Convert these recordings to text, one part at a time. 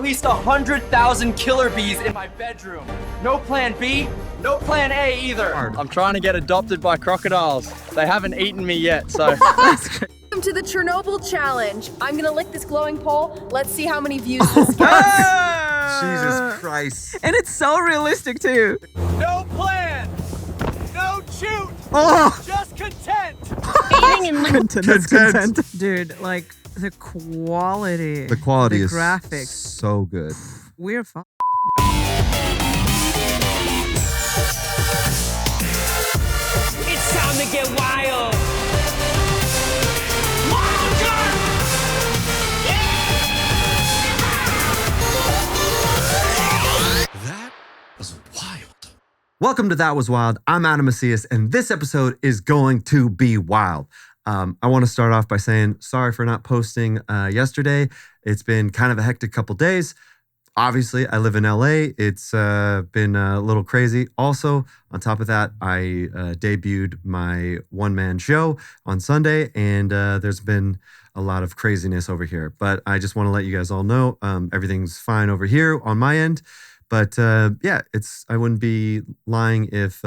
least 100,000 killer bees in my bedroom. No plan B, no plan A either. I'm trying to get adopted by crocodiles. They haven't eaten me yet, so. Welcome to the Chernobyl challenge. I'm gonna lick this glowing pole. Let's see how many views this gets. Jesus Christ. And it's so realistic too. No plan, no shoot, just content. Content. Dude, like the quality. The quality is graphics. So good. We're fun. It's time to get wild. That was wild. Welcome to That Was Wild. I'm Adam Macias, and this episode is going to be wild. I want to start off by saying sorry for not posting yesterday. It's been kind of a hectic couple days. Obviously, I live in LA. It's been a little crazy. Also, on top of that, I debuted my one-man show on Sunday, and there's been a lot of craziness over here. But I just want to let you guys all know everything's fine over here on my end. But yeah, I wouldn't be lying if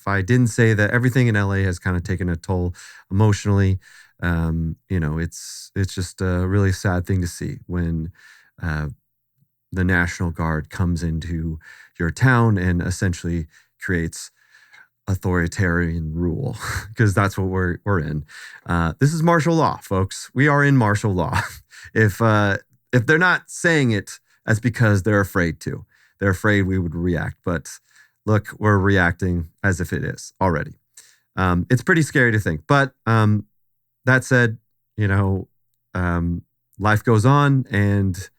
I didn't say that everything in LA has kind of taken a toll emotionally. You know, it's just a really sad thing to see when the National Guard comes into your town and essentially creates authoritarian rule, because that's what we're in. This is martial law, folks. We are in martial law. If they're not saying it, that's because they're afraid to. They're afraid we would react. But look, we're reacting as if it is already. It's pretty scary to think. But that said, you know, life goes on, and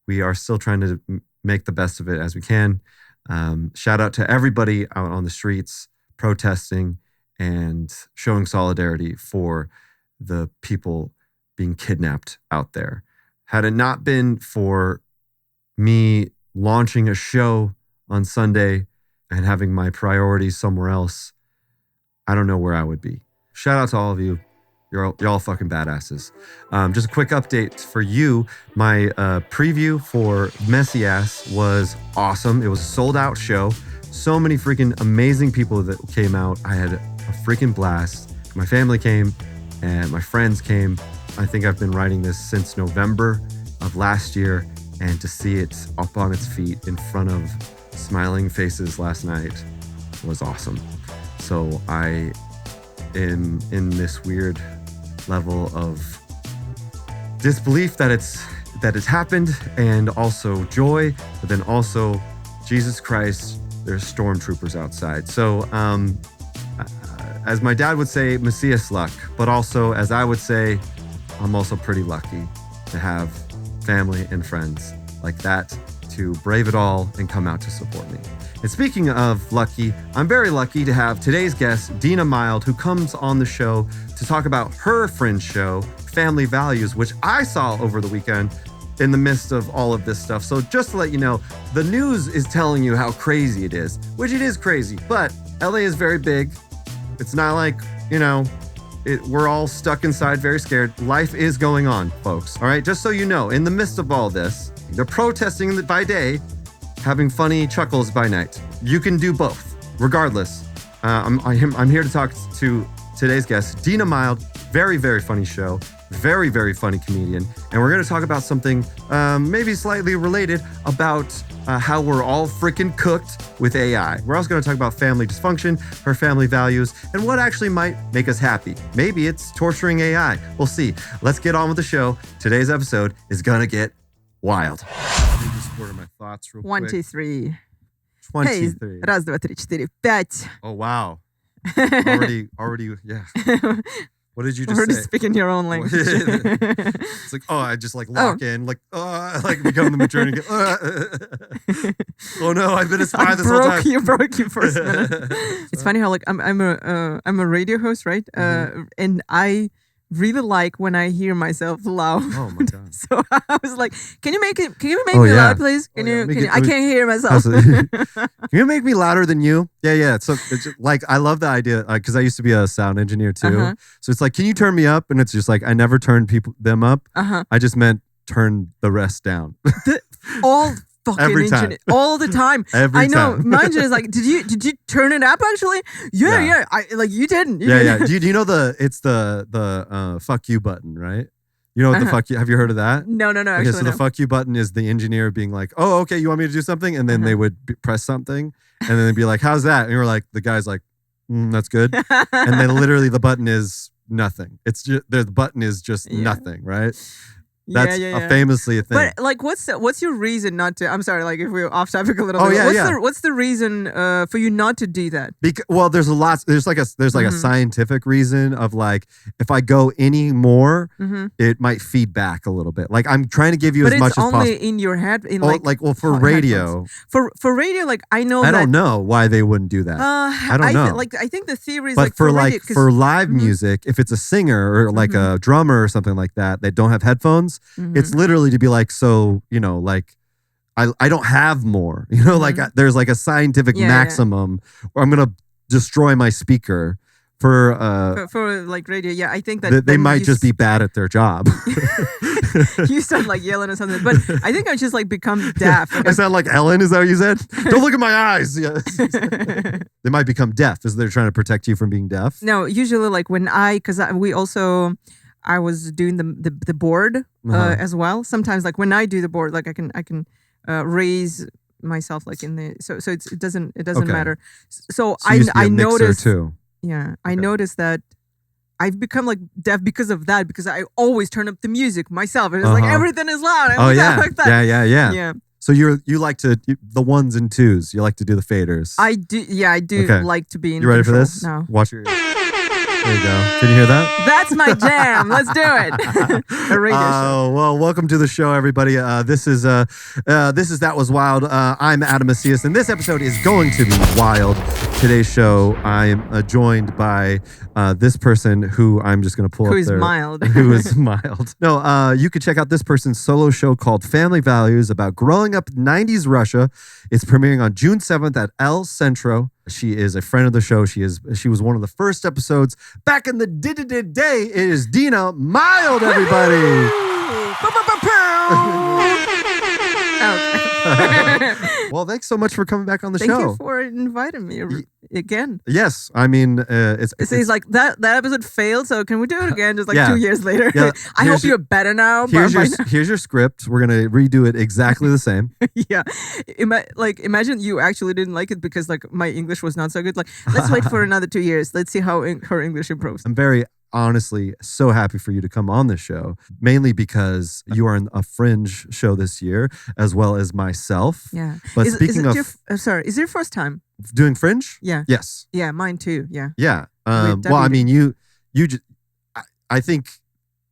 we are still trying to make the best of it as we can. Shout out to everybody out on the streets protesting and showing solidarity for the people being kidnapped out there. Had it not been for me launching a show on Sunday and having my priorities somewhere else, I don't know where I would be. Shout out to all of you. You're all fucking badasses. Just a quick update for you. My preview for Macias was awesome. It was a sold out show. So many freaking amazing people that came out. I had a freaking blast. My family came and my friends came. I think I've been writing this since November of last year, and to see it up on its feet in front of smiling faces last night was awesome. So I am in this weird level of disbelief that it's happened, and also joy, but then also Jesus Christ, there's stormtroopers outside. So as my dad would say, Macias luck, but also as I would say, I'm also pretty lucky to have family and friends like that to brave it all and come out to support me. And speaking of lucky, I'm very lucky to have today's guest, Dina Mild, who comes on the show to talk about her Fringe show, Family Values, which I saw over the weekend in the midst of all of this stuff. So just to let you know, the news is telling you how crazy it is, which it is crazy, but LA is very big. It's not like, you know, we're all stuck inside, very scared. Life is going on, folks. All right, just so you know, in the midst of all this, they're protesting by day, having funny chuckles by night. You can do both. Regardless, I'm here to talk to today's guest, Dina Mild. Very, very funny show. Very, very funny comedian. And we're going to talk about something maybe slightly related about how we're all freaking cooked with AI. We're also going to talk about family dysfunction, her family values, and what actually might make us happy. Maybe it's torturing AI. We'll see. Let's get on with the show. Today's episode is going to get wild. Let me just order my thoughts real quick. 1, 2, 3. 23. Hey, раз, два, три, четыре, пять. Oh, wow. Already, yeah. What did you just Already say? speaking your own language. It's like, I just like lock in, like, like become the maternity. Oh no, I've been a spy this whole time. You broke you for a minute. It's funny how like I'm a radio host, right? And I really like when I hear myself loud. Oh my god! So I was like, "Can you make me loud, please? Can you? I can't hear myself." Can you make me louder than you? Yeah. So it's just, like I love the idea because I used to be a sound engineer too. So it's like, can you turn me up? And it's just like I never turned them up. I just meant turn the rest down. all fucking Every time. internet all the time. Every I know. time. Mine is like, did you turn it up actually? Yeah. I like you didn't. You didn't. Do you know it's the fuck you button, right? You know what the fuck you, have you heard of that? No. Okay, Actually, so the fuck you button is the engineer being like, oh, okay, you want me to do something? And then they would press something and then they'd be like, how's that? And you're like, the guy's like, that's good. And then literally the button is nothing. It's just, the button is just nothing, right? That's famously a thing. But like, what's your reason not to? I'm sorry, like if we're off topic a little bit. What's the reason for you not to do that? Well, there's a lot. There's like a scientific reason of like if I go any more, it might feed back a little bit. Like I'm trying to give you as much as possible. But it's only in your head. For radio. For radio, like I know. I don't know why they wouldn't do that. I don't know. I think the theory is but for live mm-hmm. music, if it's a singer or like a drummer or something like that, they don't have headphones. It's literally to be like, so, you know, like I don't have more, you know, like there's like a scientific maximum or I'm going to destroy my speaker for like radio. Yeah. I think that they might just be bad at their job. You sound like yelling or something, but I think I just like become deaf. I sound like Ellen. Is that what you said? Don't look at my eyes. Yeah. They might become deaf as they're trying to protect you from being deaf. No, usually like when I was doing the board as well. Sometimes like when I do the board, like I can raise myself like in the so it doesn't matter. So I noticed too. Yeah, I noticed that I've become like deaf because of that because I always turn up the music myself and it's like everything is loud. Oh yeah, like that. Yeah. So you like to the ones and twos. You like to do the faders. I do. Yeah, I do like to be in. You ready for control. this? No. Watch your. There you go. Can you hear that? That's my jam. Let's do it. A radio show. Well, welcome to the show, everybody. This is That Was Wild. I'm Adam Macias, and this episode is going to be wild. Today's show, I am joined by this person who I'm just going to pull up there. Mild. Who is mild. No, you can check out this person's solo show called Family Values about growing up 90s Russia. It's premiering on June 7th at El Centro. She is a friend of the show. She was one of the first episodes back in the day. It is Dina Mild, everybody. Well, thanks so much for coming back on the show. Thank you for inviting me again. Yes, I mean it's like that episode failed, so can we do it again? Just like 2 years later. Yeah. I hope you're better now. Here's your script. We're gonna redo it exactly the same. Yeah, imagine you actually didn't like it because like my English was not so good. Like let's wait for another 2 years. Let's see how her English improves. I'm very honestly so happy for you to come on this show, mainly because you are in a Fringe show this year, as well as myself. Yeah. But is it your first time doing Fringe? Yeah. Yes. Yeah, mine too. Yeah. Yeah. Well, I mean, you just, I think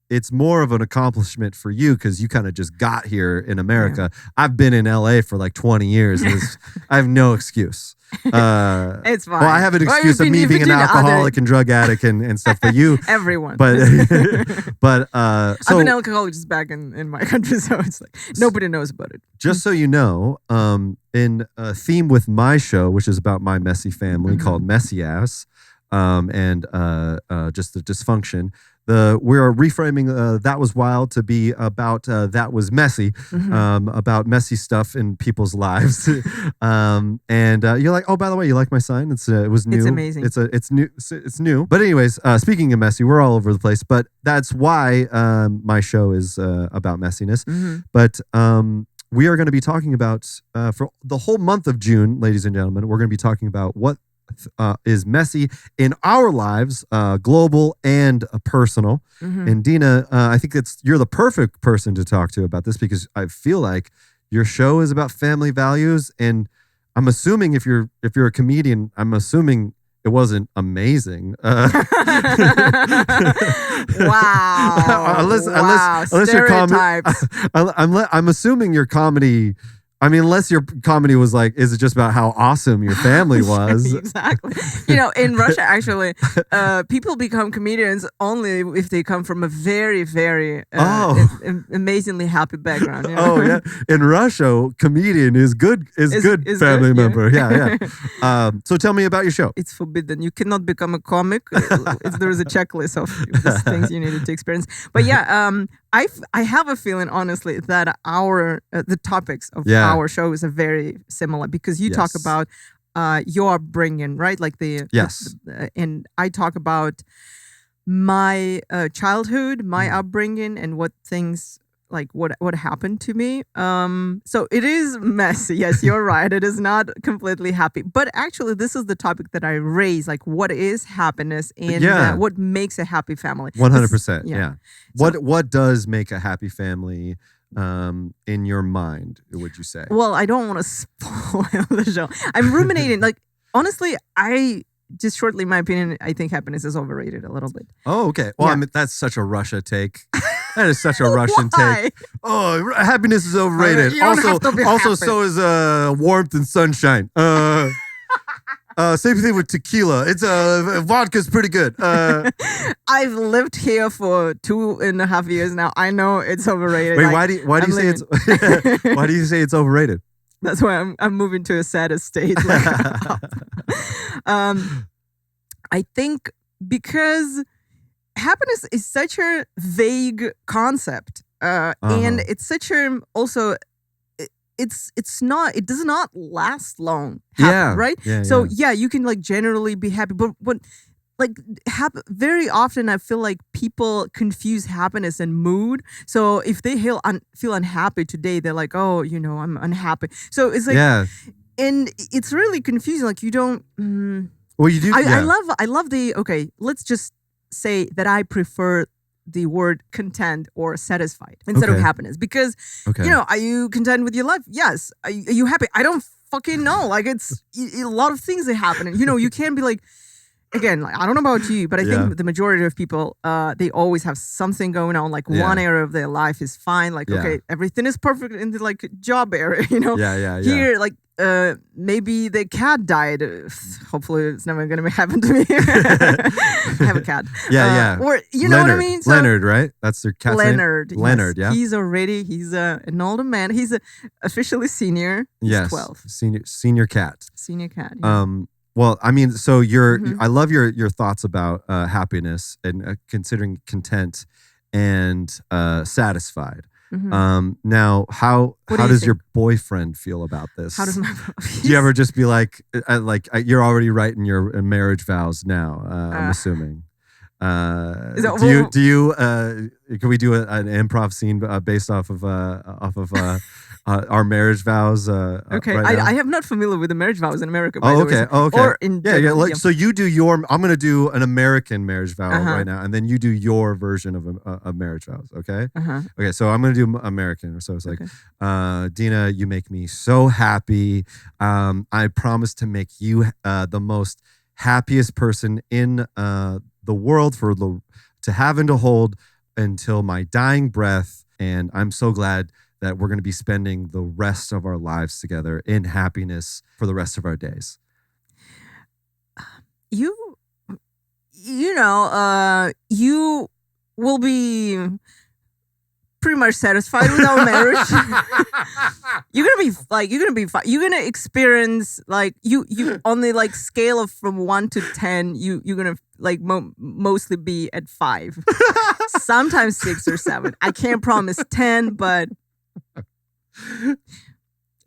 it's more of an accomplishment for you because you kind of just got here in America. Yeah. I've been in LA for like 20 years. And I have no excuse. It's fine. Well, I have an excuse of me being an alcoholic and drug addict and stuff, but you everyone. But so I'm an alcoholic just back in my country, so it's like nobody knows about it. Just so you know, in a theme with my show, which is about my messy family called Messy Ass, and just the dysfunction. We are reframing That Was Wild to be about That Was Messy, about messy stuff in people's lives. And you're like, oh, by the way, you like my sign? It was new. It's amazing. It's new. It's new. But anyways, speaking of messy, we're all over the place. But that's why my show is about messiness. But we are going to be talking about for the whole month of June, ladies and gentlemen, we're going to be talking about what is messy in our lives, global and personal. And Dina, I think you're the perfect person to talk to about this because I feel like your show is about family values, and I'm assuming if you're a comedian, I'm assuming it wasn't amazing. Wow. Unless your comedy, I'm assuming your comedy I mean, unless your comedy was like, is it just about how awesome your family was? Exactly. In Russia, actually, people become comedians only if they come from a very, very amazingly happy background. Oh yeah, in Russia, comedian is good family member. Yeah. So tell me about your show. It's forbidden. You cannot become a comic. There is a checklist of these things you needed to experience. But yeah, I have a feeling, honestly, that the topics of our show is very similar because you talk about your upbringing, right? Like and I talk about my childhood, my upbringing, and what things like what happened to me. So it is messy. Yes, you're right. It is not completely happy. But actually, this is the topic that I raise. Like, what is happiness and what makes a happy family? 100%. Yeah. What does make a happy family in your mind, would you say? Well, I don't want to spoil the show. I'm ruminating. Like, honestly, just shortly, my opinion, I think happiness is overrated a little bit. Oh, okay. Well, I mean, that's such a Russia take. That is such a Russian take. Oh, happiness is overrated. Also, so is warmth and sunshine. Same thing with tequila. It's vodka's pretty good. I've lived here for 2.5 years now. I know it's overrated. Wait, why do you say it's why do you say it's overrated? That's why I'm moving to a sadder state. I think because happiness is such a vague concept, and it's such a also. It does not last long. Right? Yeah, so you can like generally be happy, but very often I feel like people confuse happiness and mood. So if they feel unhappy today, they're like, oh, I'm unhappy. So it's like, and it's really confusing. Like you don't. Well, you do. I love the. Okay, let's just say that I prefer the word content or satisfied instead of happiness because are you content with your life? Yes. Are you happy? I don't fucking know. Like it's a lot of things that happen, and you can't be like, again, like, I don't know about you, but I think the majority of people they always have something going on. Like one area of their life is fine, like okay, everything is perfect in the like job area, Here, like maybe the cat died. Hopefully it's never gonna happen to me. I have a cat. Or know what I mean? So, Leonard, right? That's their cat's Leonard. name? Leonard, yes. He's an older man. He's officially senior. He's 12. Senior cat. Senior cat. Yeah. Well, I mean, so I love your thoughts about happiness and considering content and satisfied. Now, how does your boyfriend feel about this? How does my do you ever just be like you're already writing your marriage vows now? I'm assuming. Can we do an improv scene based off of our marriage vows? Okay, right I am not familiar with the marriage vows in America. By okay. Or in so you do I'm going to do an American marriage vow right now, and then you do your version of marriage vows. Okay. Okay. So I'm going to do American. So it's like, Dina, you make me so happy. I promise to make you the most happiest person in the world to have and to hold until my dying breath. And I'm so glad that we're going to be spending the rest of our lives together in happiness for the rest of our days. You will be pretty much satisfied with our marriage. You're gonna be fine. You're gonna experience like you on the like scale of from 1 to 10. You're gonna like mostly be at 5, sometimes 6 or 7. I can't promise 10, but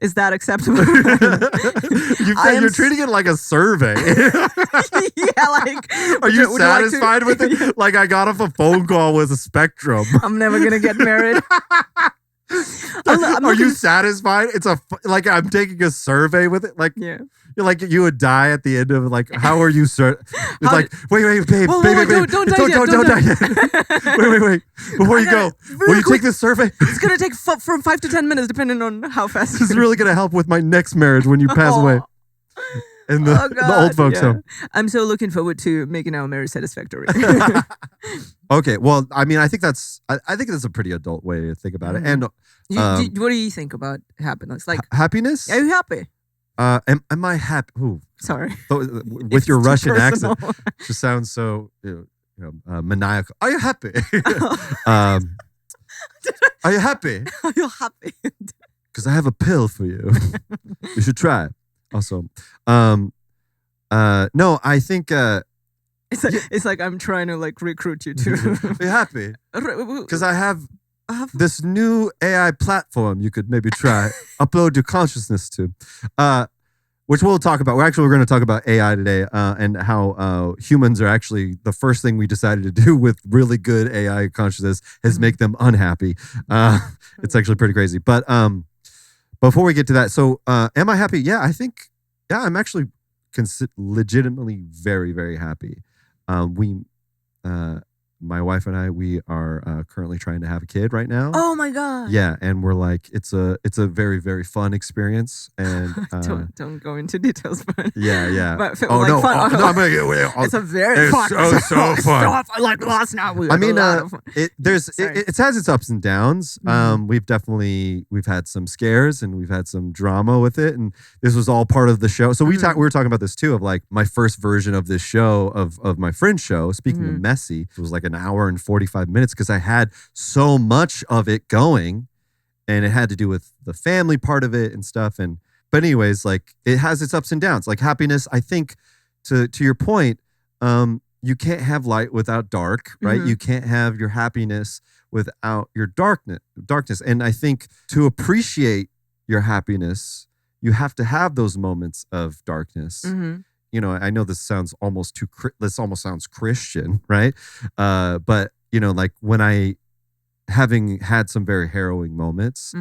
is that acceptable? You're treating it like a survey. Are you satisfied with it? Like I got off a phone call with a spectrum. I'm never gonna get married. Are you satisfied? It's like I'm taking a survey with it. Like you're like you would die at the end of like how are you it's like wait babe don't die yet. wait before you go will you take this survey? It's gonna take from 5 to 10 minutes depending on how fast this is really gonna help with my next marriage when you pass away. in the, the old folks home. I'm so looking forward to making our marriage satisfactory. Okay, well, I mean, I think that's a pretty adult way to think about it. And what do you think about happiness? Like happiness? Are you happy? Am I happy? Ooh, sorry, with your Russian accent, just sounds so maniacal. Are you happy? Are you happy? Are you happy? Because I have a pill for you. You should try it. Also, no, I think it's like I'm trying to like recruit you to. Are you happy? Because I have this new AI platform you could maybe try. Upload your consciousness to. Which we'll talk about. We're going to talk about AI today and how humans are actually the first thing we decided to do with really good AI consciousness is make them unhappy. It's actually pretty crazy. But before we get to that, so am I happy? Yeah, I think, I'm actually legitimately very, very happy. My wife and I, we are currently trying to have a kid right now. Oh my god! Yeah, and we're like, it's a very, very fun experience. And don't go into details, but yeah. But Oh like no, fun. I'm gonna get away. It's a very fun. So fun. Like last night we. I mean, it has its ups and downs. We've had some scares and we've had some drama with it, and this was all part of the show. So we were talking about this too, of like my first version of this show of my friend's show. Speaking of messy, it was like an hour and 45 minutes because I had so much of it going, and it had to do with the family part of it and stuff. But anyways, like it has its ups and downs. Like happiness, I think, to your point, you can't have light without dark, right? You can't have your happiness without your darkness. And I think to appreciate your happiness, you have to have those moments of darkness. I know this sounds almost sounds Christian, right? But like when having had some very harrowing moments,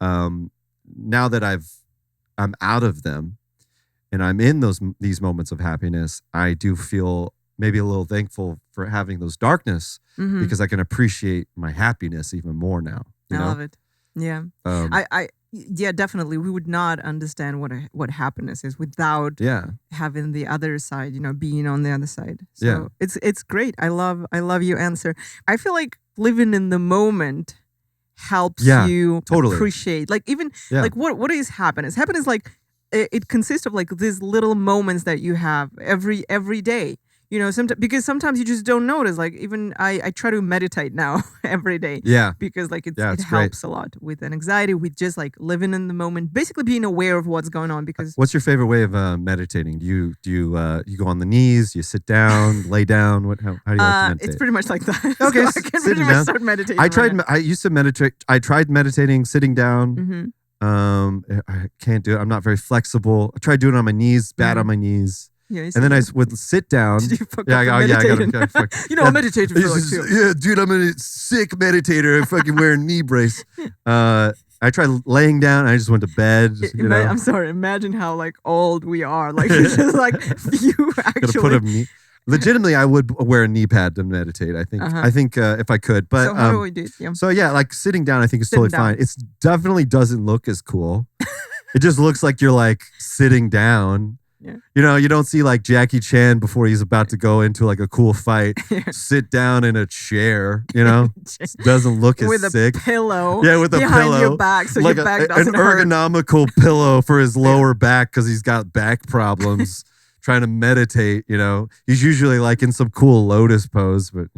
now that I'm out of them and I'm in these moments of happiness, I do feel maybe a little thankful for having those darkness because I can appreciate my happiness even more now. I love it. Yeah. Yeah, definitely. We would not understand what happiness is without having the other side, being on the other side. So it's great. I love your answer. I feel like living in the moment helps you appreciate, like even like what is happiness? Happiness, like it consists of like these little moments that you have every day. Because sometimes you just don't notice. Like even I try to meditate now every day. Yeah. Because like it helps a lot with an anxiety, with just like living in the moment, basically being aware of what's going on. Because what's your favorite way of meditating? Do you go on the knees? Do you sit down, lay down? How do you like to meditate? It's pretty much like that. Okay, so I can pretty much start meditating. I used to meditate. I tried meditating sitting down. I can't do it. I'm not very flexible. I tried doing it on my knees. Bad on my knees. Yeah, and then I would sit down. Did you fuck up meditating? I meditate for like too. Yeah, dude, I'm a sick meditator. I fucking wear a knee brace. I tried laying down. I just went to bed. I'm sorry. Imagine how like old we are. Like it's just like you actually. Legitimately, I would wear a knee pad to meditate. I think if I could. But so how do we do it? Yeah. So yeah, like sitting down, I think is totally fine. It definitely doesn't look as cool. It just looks like you're like sitting down. Yeah. You don't see like Jackie Chan before he's about to go into like a cool fight, sit down in a chair, doesn't look as sick. With a pillow. Yeah, with a behind pillow. your back so like your back doesn't hurt. An ergonomical pillow for his lower back because he's got back problems. Trying to meditate, he's usually like in some cool lotus pose, but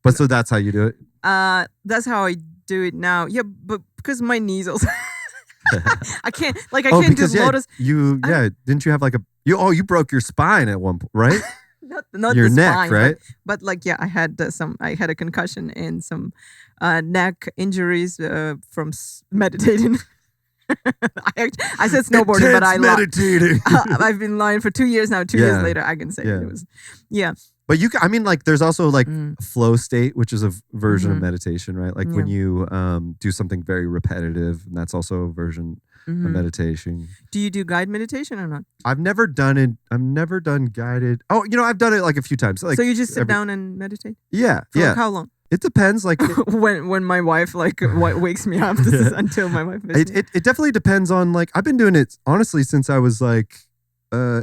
But so that's how you do it? That's how I do it now. Yeah, but because my knees also I can't do lotus. Didn't you have like you broke your spine at one point, right? not your the neck, spine, right? But like I had a concussion and some neck injuries from meditating. I said snowboarding, but I meditating. I've been lying for 2 years now. 2 years later, I can say it was. But there's also like flow state, which is a version of meditation, right? Like when you do something very repetitive, and that's also a version of meditation. Do you do guided meditation or not? I've never done it. I've never done guided. Oh, I've done it like a few times. Like, so you just sit down and meditate? Yeah. For like how long? It depends. Like when my wife wakes me up, this is until my wife. It definitely depends on like I've been doing it honestly since I was like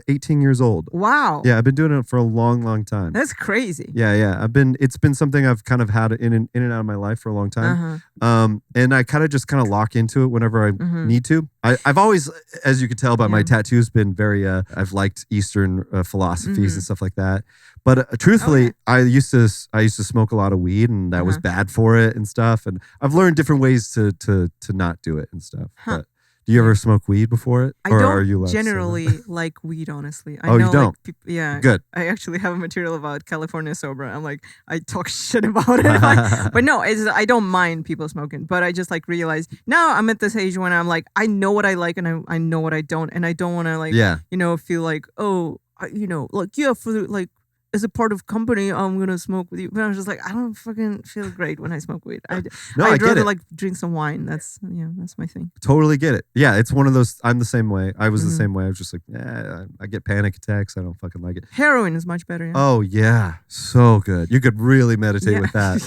18 years old. Wow. Yeah, I've been doing it for a long, long time. That's crazy. Yeah. It's been something I've kind of had in and out of my life for a long time. And I kind of lock into it whenever I need to. I've always, as you could tell by my tattoos, been very, I've liked Eastern philosophies and stuff like that. But truthfully, I used to smoke a lot of weed, and that was bad for it and stuff. And I've learned different ways to not do it and stuff. But do you ever smoke weed before it? I don't generally like weed, honestly. I know, you don't? Like, yeah. Good. I actually have a material about California sober. I'm like, I talk shit about it. But no, I don't mind people smoking. But I just like realized now I'm at this age when I'm like, I know what I like and I know what I don't. And I don't want to like, feel like, for like, as a part of company, I'm gonna smoke with you. But I was just like, I don't fucking feel great when I smoke weed. I'd rather like drink some wine. That's my thing. Totally get it. Yeah, it's one of those. I'm the same way. I was the same way. I was just like, I get panic attacks. I don't fucking like it. Heroin is much better. Yeah. Oh yeah, so good. You could really meditate with that.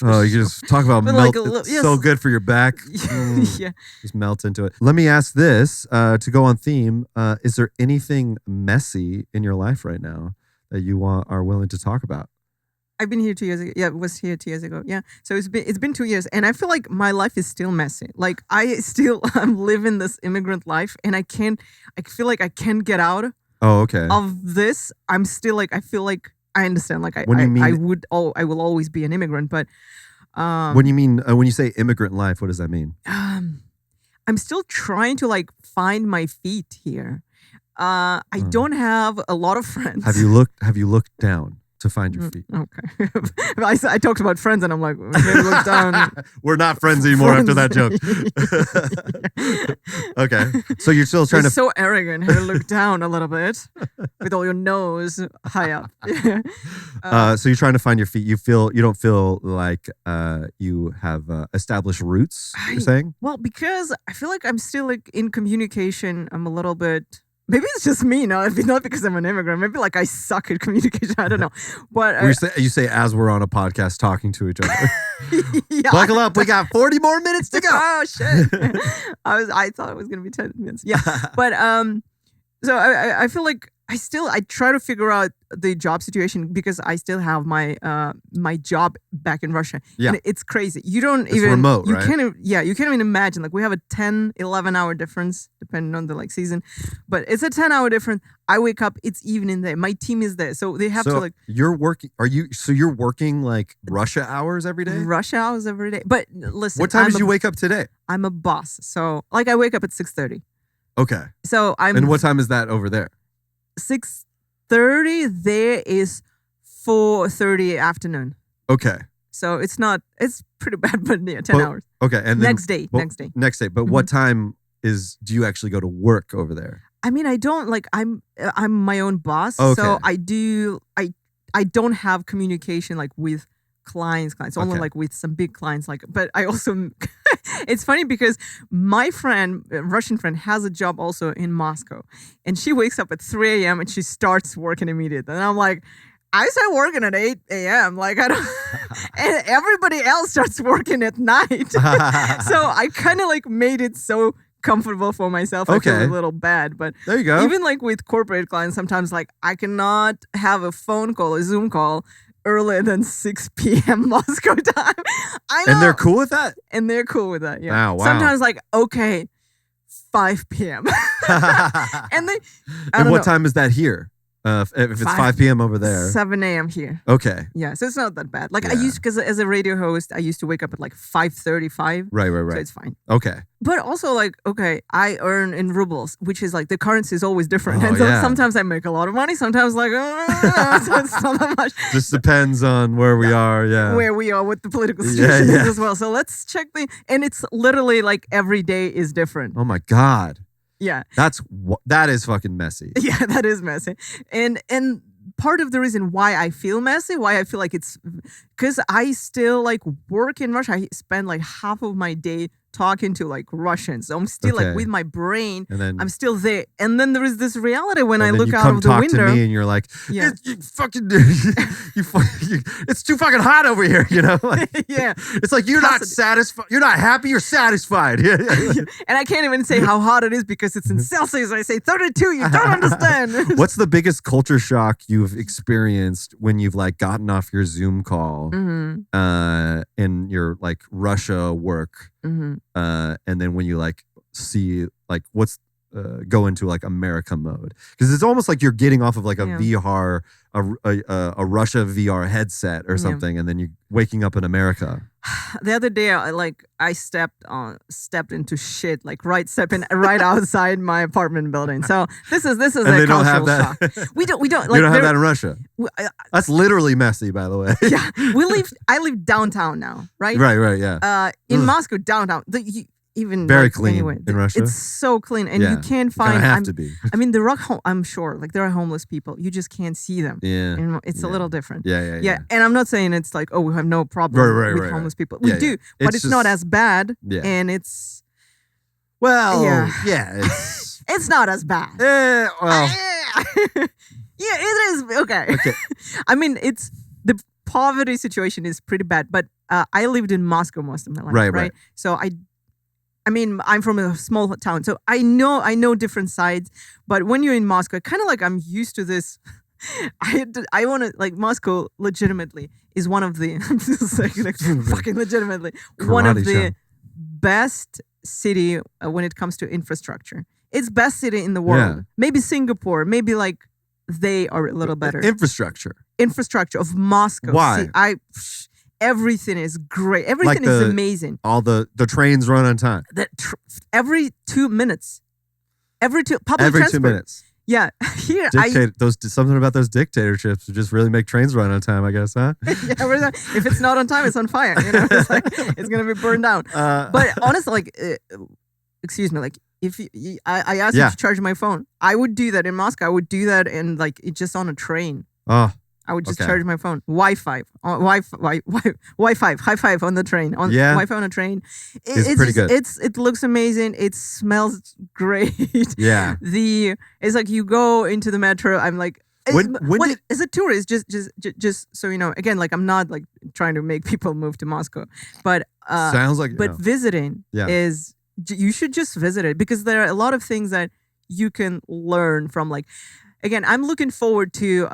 You just talk about melt. It's so good for your back. Just melt into it. Let me ask this to go on theme. Is there anything messy in your life right now that you are willing to talk about? I've been here 2 years ago. Yeah, was here 2 years ago. Yeah. So it's been 2 years, and I feel like my life is still messy. Like I'm living this immigrant life, and I feel like I can't get out of this. I'm still like, I feel like I understand. Like I will always be an immigrant, but when you mean when you say immigrant life, what does that mean? I'm still trying to like find my feet here. I don't have a lot of friends. Have you looked down to find your feet? Okay. I talked about friends and I'm like, maybe look down. We're not friends anymore after that joke. Okay. So you're still trying to... so arrogant. Here, look down a little bit with all your nose high up. So you're trying to find your feet. You don't feel like you have established roots, you're saying? Well, because I feel like I'm still like in communication. I'm a little bit... Maybe it's just me, not because I'm an immigrant. Maybe like I suck at communication. I don't know. But you say as we're on a podcast talking to each other. Buckle up, we got 40 more minutes to go. Oh shit! I thought it was gonna be 10 minutes. Yeah, but so I feel like I try to figure out the job situation because I still have my my job back in Russia. Yeah. And it's crazy. It's remote, you right? You can't even imagine. Like we have a 10-11 hour difference depending on the like season. But it's a 10-hour difference. I wake up, it's evening there. My team is there. So they have to like you're working like Russia hours every day? Russia hours every day. But listen. What time did you wake up today? I'm a boss. So like I wake up at 6:30. Okay. So And what time is that over there? 6:30, there is 4:30 afternoon. Okay. So it's pretty bad, but yeah, 10 hours. Okay. And then next day. But what time do you actually go to work over there? I mean, I don't like, I'm my own boss. Okay. So I don't have communication like with clients, only like with some big clients. Like, but I also, it's funny because my friend, Russian friend, has a job also in Moscow, and she wakes up at 3 a.m. and she starts working immediately. And I'm like, I start working at 8 a.m. Like I don't, and everybody else starts working at night. So I kind of like made it so comfortable for myself. I feel a little bad, but there you go. Even like with corporate clients, sometimes like I cannot have a phone call, a Zoom call earlier than 6 p.m. Moscow time. I know. And they're cool with that? And they're cool with that, yeah. Wow. Sometimes like, okay, 5 p.m. And they, and what time is that here? If it's 5 p.m. over there. 7 a.m. here. Okay. Yeah, so it's not that bad. Like I used, because as a radio host, I used to wake up at like 5:35. Right. So it's fine. Okay. But also like, okay, I earn in rubles, which is like the currency is always different. And so sometimes I make a lot of money. Sometimes like, so it's not that much. Just depends on where we are. Yeah. Where we are, what the political situation is as well. So let's check and it's literally like every day is different. Oh my God. Yeah. That is fucking messy. Yeah, that is messy. And part of the reason why I feel messy, why I feel like it's because I still like work in Russia. I spend like half of my day talking to like Russians. So I'm still like Okay. with my brain. And then I'm still there. And then there is this reality when I and then look you out come of the talk window. to me and you're like, Yeah. you fucking, it's too fucking hot over here, you know? Like, Yeah. It's like you're not satisfied. You're not happy. You're satisfied. Yeah. And I can't even say how hot it is because it's in Celsius. I say 32. You don't understand. What's the biggest culture shock you've experienced when you've like gotten off your Zoom call in your like Russia work, and then when you like see like what's go into like America mode, because it's almost like you're getting off of like a VR, a Russia VR headset or something, and then you waking up in America. The other day, I stepped into shit, like stepping right outside my apartment building. So this is And a they don't have cultural that. shock. We don't We like don't have that in Russia. That's literally messy, by the way. Yeah, I live downtown now, right? Right, yeah. In Moscow, downtown, even Very like, clean anyway, in Russia. It's so clean, and Yeah. you can't Kinda find. have to be. I mean, I'm sure, like there are homeless people. You just can't see them. Yeah. And it's a little different. Yeah. And I'm not saying it's like, oh, we have no problem Right, with homeless people. We Yeah, do, yeah. but It's it's not just- as bad. Yeah. And it's It's it's not as bad. well, Yeah, it is okay. I mean, it's the poverty situation is pretty bad, but I lived in Moscow most of my life, Right. So I mean, I'm from a small town, so I know different sides. But when you're in Moscow, kind of like I'm used to this. I want to like Moscow. Legitimately is one of the fucking legitimately one of Karate the show. best city when it comes to infrastructure. It's best city in the world. Yeah. Maybe Singapore. Maybe like they are a little better. Infrastructure. Infrastructure of Moscow. Why? See, everything is great. Everything Like is amazing. All the trains run on time. Every 2 minutes. Public Every transport. 2 minutes. Yeah, here Something about those dictatorships just really make trains run on time, I guess, huh? if it's not on time, it's on fire. You know, it's like it's gonna be burned down. But honestly, like, excuse me, like if I asked you to charge my phone, I would do that in Moscow. I would do that in like just on a train. Oh, I would just okay. charge my phone. Wi-Fi, high five on the train. Wi-Fi on a train. It's pretty good. It looks amazing. It smells great. yeah. It's like you go into the metro. I'm like, When as a tourist, just so you know, again, like I'm not like trying to make people move to Moscow, but Sounds like but visiting is you should just visit it because there are a lot of things that you can learn from. Like, again, I'm looking forward to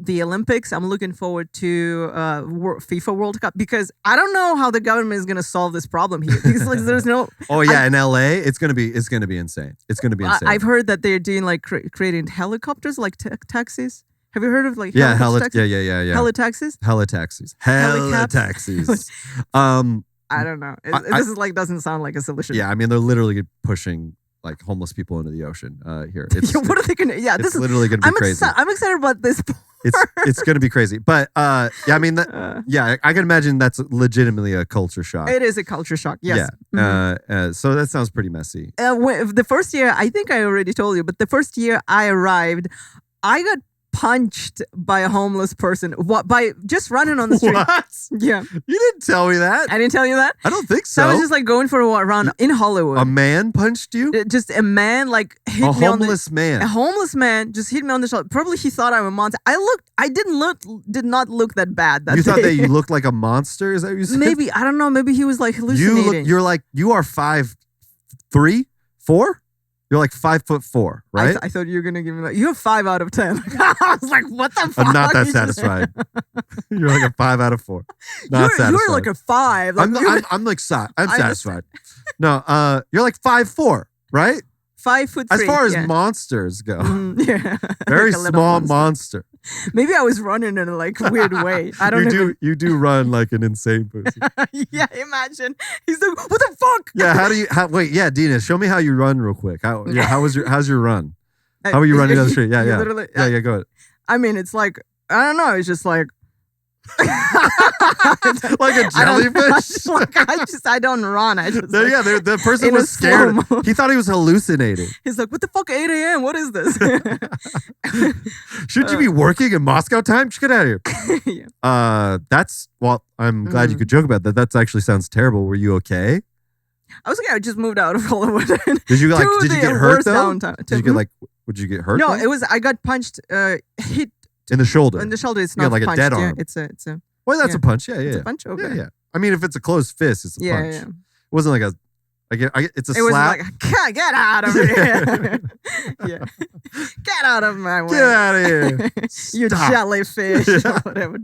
the Olympics. I'm looking forward to FIFA World Cup because I don't know how the government is going to solve this problem here because like there's no. Oh yeah, in LA, it's gonna be insane. It's gonna be insane. I've heard that they're doing like creating helicopters like taxis. Have you heard of like yeah, taxis? yeah. Heli-taxis? Heli-taxis. Helicap- I don't know. This is like doesn't sound like a solution. Yeah, I mean they're literally pushing like homeless people into the ocean here. It's, what are they gonna? Yeah, it's this is literally gonna be crazy. I'm excited about this. It's gonna be crazy, but yeah, I mean, I can imagine that's legitimately a culture shock. It is a culture shock. Yes. Yeah. So that sounds pretty messy. The first year, I think I already told you, but the first year I arrived, I got punched by a homeless person by just running on the street. What? Yeah. You didn't tell me that. I didn't tell you that? I don't think so. So I was just like going for a run in Hollywood. A man punched you? Just a man like hit me on the... man. A homeless man just hit me on the shoulder. Probably he thought I'm a monster. I did not look that bad that You day. thought that you looked like a monster? Is that what you said? Maybe, I don't know. Maybe he was like hallucinating. You are 5'3", 4"? You're like 5'4", right? I thought you were gonna give me like you have 5 out of 10. I was like, what the fuck? I'm not that You just- satisfied. You're like a 5 out of 4. Not satisfied. You're like a 5. Like, I'm like I'm satisfied. No, you're like 5'4", right? 5'3". As far as yeah. monsters go, Yeah, very Like a little small monster. Maybe I was running in a like weird way. I don't know. You do run like an insane person. Yeah, imagine. He's like, what the fuck? Yeah, wait, yeah, Dina, show me how you run real quick. How's your run? How are you running down the street? Yeah, You yeah. literally- Yeah, go ahead. I mean, it's like I don't know. It's just like Like a jellyfish? I don't run. I just like, Yeah, the person in a was scared. slow-mo. He thought he was hallucinating. he's like, what the fuck? 8 a.m. What is this? Should you be working in Moscow time? Just get out of here. Yeah. I'm glad you could joke about that. That actually sounds terrible. Were you okay? I was like, I just moved out of Hollywood. Did you get hurt though? Downtown. Would you get hurt? No, though? I got punched, hit in the shoulder. in the shoulder. It's not like punched. a dead Yeah, arm. it's a. Well, that's yeah. a punch. Yeah, It's yeah. a punch. Okay. Yeah. I mean, if it's a closed fist, it's a punch. Yeah. It wasn't like a. It's a It was slap. like, get out of here. Yeah. Get out of my way. Get out of here. You Stop. jellyfish or whatever.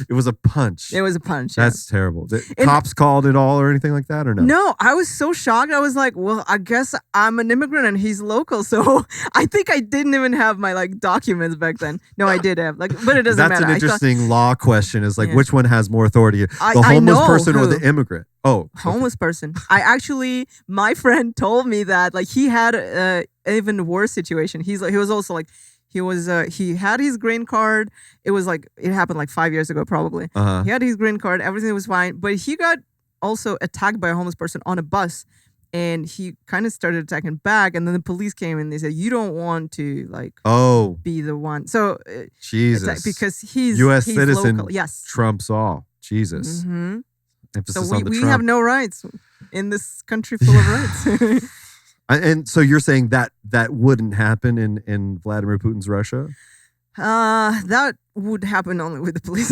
It was a punch. It was a punch. Yeah. That's terrible. The cops called it all or anything like that or no? No, I was so shocked. I was like, well, I guess I'm an immigrant and he's local. So I think I didn't even have my documents back then. No, I did have but it doesn't matter. That's an interesting law question is Yeah. which one has more authority? The I homeless know person or who. the immigrant? Oh. Homeless person. My friend told me that he had an even worse situation. He was also he had his green card. It was it happened 5 years ago probably. Uh-huh. He had his green card. Everything was fine, but he got also attacked by a homeless person on a bus, and he kind of started attacking back. And then the police came and they said, "You don't want to be the one." So Jesus, because he's U.S. he's citizen. local. Yes, Trumps all. Jesus. Mm-hmm. Emphasis So on the we Trump. have no rights in this country full of rights. And so you're saying that wouldn't happen in Vladimir Putin's Russia? That would happen only with the police.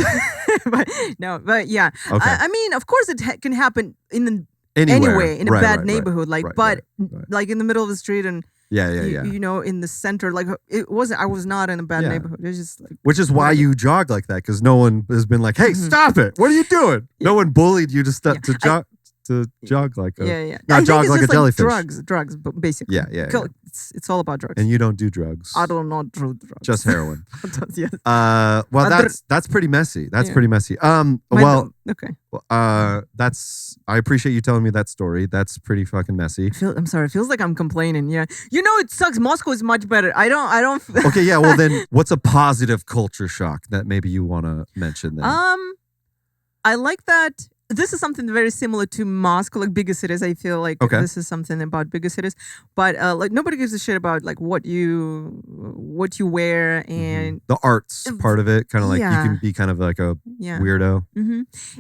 but yeah. Okay. I mean, of course it can happen in Anywhere. anyway in a Right, bad right, neighborhood, right, but right. in the middle of the street and Yeah. in the center, I was not in a bad neighborhood. It's just Which is why you jog like that, because no one has been like, "Hey, stop it! What are you doing?" No one bullied you to jog. To jog like a not I jog think like a it's jellyfish. Drugs, but basically. Yeah. It's all about drugs. And you don't do drugs. I do not do drugs. Just heroin. Yes. Well, that's pretty messy. That's Yeah. pretty messy. Okay. I appreciate you telling me that story. That's pretty fucking messy. I'm sorry. It feels like I'm complaining. Yeah. It sucks. Moscow is much better. I don't. Okay, yeah. Well, then, what's a positive culture shock that maybe you want to mention then? I like that. This is something very similar to Moscow, bigger cities. I feel like this is something about bigger cities, but nobody gives a shit about what you wear and the arts part of it, kind of you Yeah. can be kind of like a weirdo,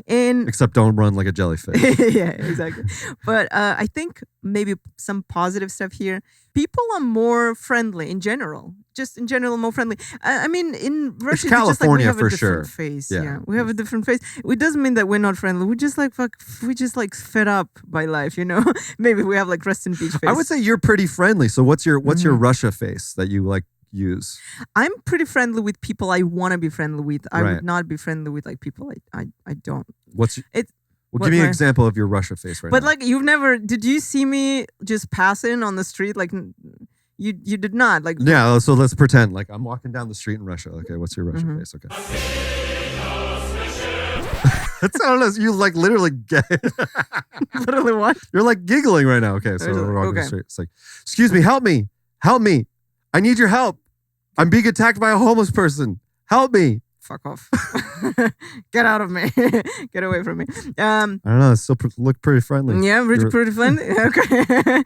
and except don't run like a jellyfish. yeah, exactly. But I think maybe some positive stuff here. People are more friendly in general. Just in general, more friendly. I mean, in Russia, it's California just we have for a different sure. face. Yeah. Yeah, we have a different face. It doesn't mean that we're not friendly. We're just we just fed up by life. Maybe we have Reston Beach face. I would say you're pretty friendly. So what's your Russia face that you use? I'm pretty friendly with people I want to be friendly with. I Right. would not be friendly with people I don't. Well, give me an example of your Russia face right now. But you've never. Did you see me just passing on the street? You did not Yeah, so let's pretend I'm walking down the street in Russia. Okay, what's your Russia face? Okay. That sounds you literally get literally what? You're giggling right now. Okay, so we're walking the Okay. street. It's excuse me, help me. I need your help. I'm being attacked by a homeless person. Help me. Fuck off. Get out of me. Get away from me. I don't know. It still look pretty friendly. Yeah, pretty friendly. Okay.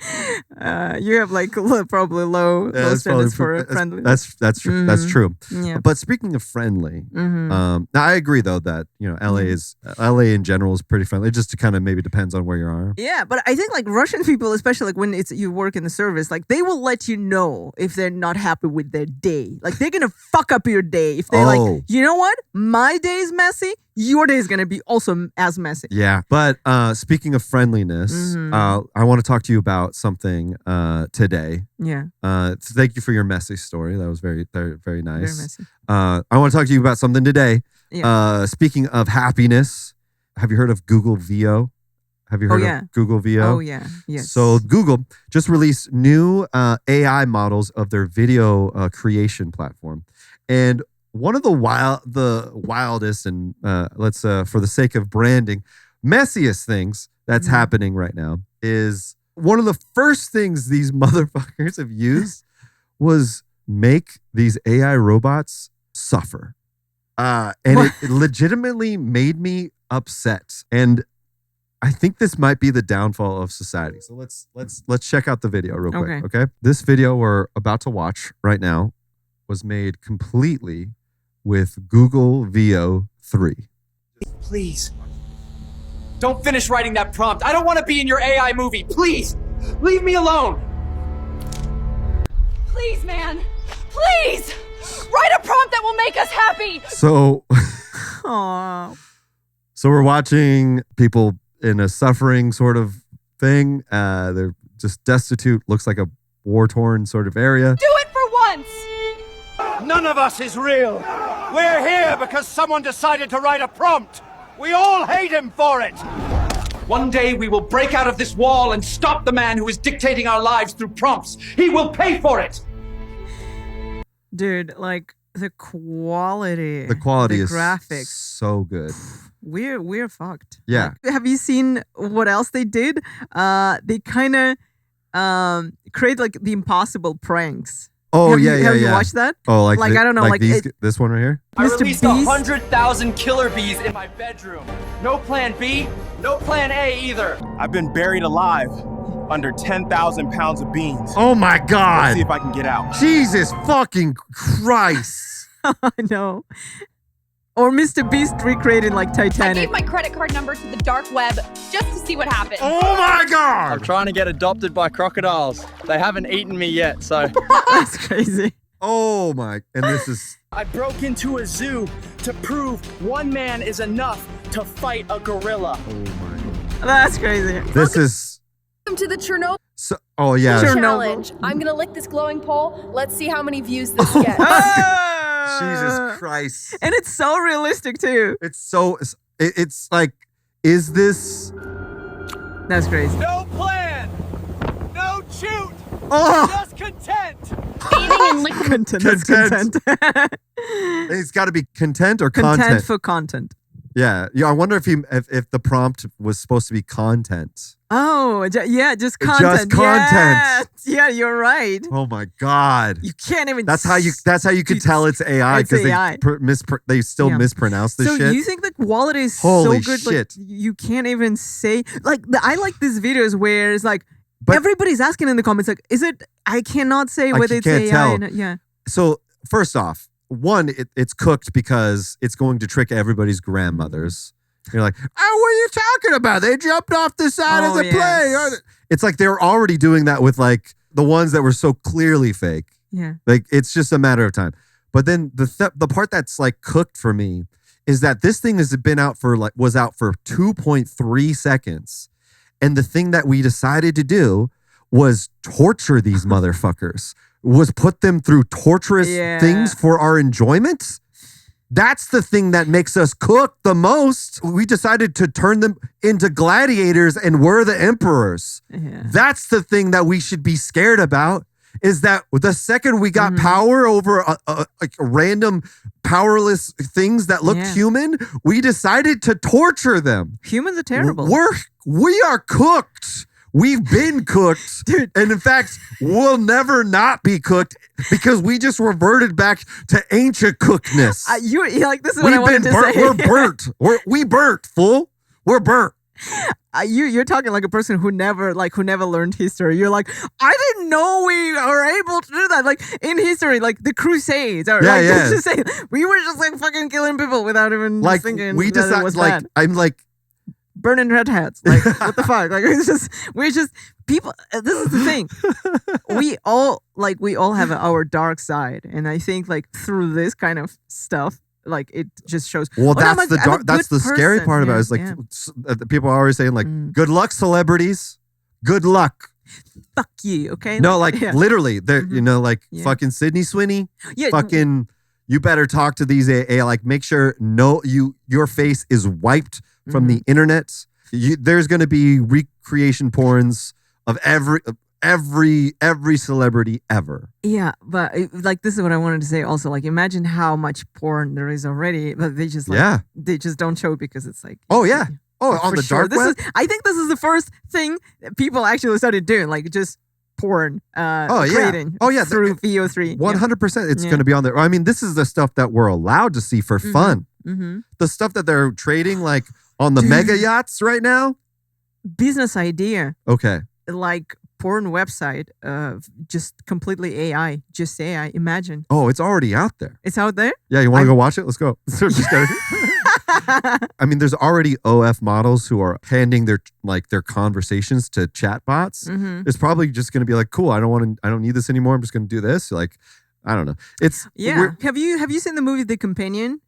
You have probably low standards for friendly. That's true. That's true. Yeah. But speaking of friendly, now I agree though that LA in general is pretty friendly. It just kind of maybe depends on where you are. Yeah, but I think Russian people, especially when you work in the service, they will let you know if they're not happy with their day. They're gonna fuck up your day if they're you know what? My day is messy. Your day is going to be also as messy. Yeah. But speaking of friendliness, I want to talk to you about something today. Yeah. Thank you for your messy story. That was very, very, very nice. Very messy. I want to talk to you about something today. Yeah. Speaking of happiness, have you heard of Google Veo? Have you heard of Google Veo? Oh, yeah. Yes. So Google just released new AI models of their video creation platform. And one of the wildest and let's for the sake of branding, messiest things that's happening right now is one of the first things these motherfuckers have used was make these AI robots suffer. And it legitimately made me upset. And I think this might be the downfall of society. So let's check out the video real quick. Okay. This video we're about to watch right now was made completely with Google Veo 3. Please, Don't finish writing that prompt. I don't want to be in your AI movie. Please, leave me alone. Please, man. Please! Write a prompt that will make us happy! So, Aw. so we're watching people in a suffering sort of thing. They're just destitute, looks like a war-torn sort of area. Do it for once! None of us is real. We're here because someone decided to write a prompt. We all hate him for it. One day we will break out of this wall and stop the man who is dictating our lives through prompts. He will pay for it. Dude, like the quality. The quality the is graphics. so good. We're fucked. Yeah. Like, have you seen what else they did? They kind of create like the impossible pranks. Oh, have yeah. you watched that? Oh, like I don't know, like these, this one right here? I Mr. released Beast? 100,000 killer bees in my bedroom. No plan B, no plan A either. I've been buried alive under 10,000 pounds of beans. Oh my Let's God. see if I can get out. Jesus fucking Christ. I know. Or Mr. Beast recreating like I Titanic. gave my credit card number to the dark web just to see what happens. Oh my I'm God. trying to get adopted by crocodiles. They haven't eaten me yet, so. That's crazy. Oh my. And this is. I broke into a zoo to prove one man is enough to fight a gorilla. Oh my God. That's crazy. This is. Welcome to the Chernobyl So, oh yeah. Sure. challenge. I'm gonna lick this glowing pole. Let's see how many views this gets. Jesus Christ. And it's so realistic too. It's so. It's like, is this. That's crazy. No plan. No shoot. Oh! Just content. Eating and licking. Content. That's Content. content. It's got to be content or Content content. for content. Yeah. I wonder if the prompt was supposed to be content. Oh, yeah, just Just content. content. Yeah, you're right. Oh my God. You can't even. That's how you can tell it's AI It's because AI. they still Yeah. mispronounce the So shit. you think the quality is Holy so good? shit. Like, you can't even say like I like these videos where it's like But- everybody's asking in the comments like, is it? I cannot say Like, whether you it's can't AI. tell. Or not. Yeah. So first off, one, it's cooked because it's going to trick everybody's grandmothers. You're like, oh, what are you talking about? They jumped off the side of Oh, the plane. yes. It's like they're already doing that with like the ones that were so clearly fake. Yeah. Like it's just a matter of time. But then the part that's like cooked for me is that this thing was out for 2.3 seconds. And the thing that we decided to do was torture these motherfuckers, was put them through torturous Yeah. things for our enjoyment. That's the thing that makes us cook the most. We decided to turn them into gladiators and we're the emperors. Yeah. That's the thing that we should be scared about, is that the second we got power over like random powerless things that looked Yeah. human, we decided to torture them. Humans are terrible. We are cooked. We've been cooked. Dude. And in fact, we'll never not be cooked because we just reverted back to ancient cookedness. You're like, this is what I We've wanted been to burnt. say. We're burnt. We burnt, fool. We're burnt. You're talking like a person who never learned history. You're like, I didn't know we are able to do that. Like in history, like the Crusades. Or, Yeah, like, yeah. Just say, we were just like fucking killing people without even Like thinking we that it decided. was Like bad. I'm like. Burning red hats. Like what the fuck? Like we're just people. This is the thing. we all have our dark side, and I think like through this kind of stuff, like it just shows. Well, "Oh, that's the I'm a dark. That's the good scary person." part about it. Is like Yeah. people are always saying like, "Good luck, celebrities. Good luck." Fuck you. Okay. No, like yeah. literally, they're you know, like Yeah. fucking Sydney Sweeney. Yeah. Fucking, you better talk to these AI. Like, make sure your face is wiped from the internet. There's going to be recreation porns of every celebrity ever. Yeah, but like this is what I wanted to say also. Like imagine how much porn there is already, but they just they just don't show it because it's like Oh yeah. Oh, on for the dark This web. I think this is the first thing that people actually started doing, like just porn creating through VO3. 100%. It's Yeah. going to be on there. I mean, this is the stuff that we're allowed to see for fun. Mm-hmm. The stuff that they're trading like on the Dude. mega yachts right now. Business idea, Okay. like porn website, just completely AI, just AI. Imagine Oh, it's already out there. it's out there. Yeah, you want to go watch it? Let's go. Just kidding. I mean, there's already OF models who are handing their conversations to chatbots. It's probably just going to be like, cool, I don't need this anymore. I'm just going to do this. Like, I don't know. Have you seen the movie The Companion?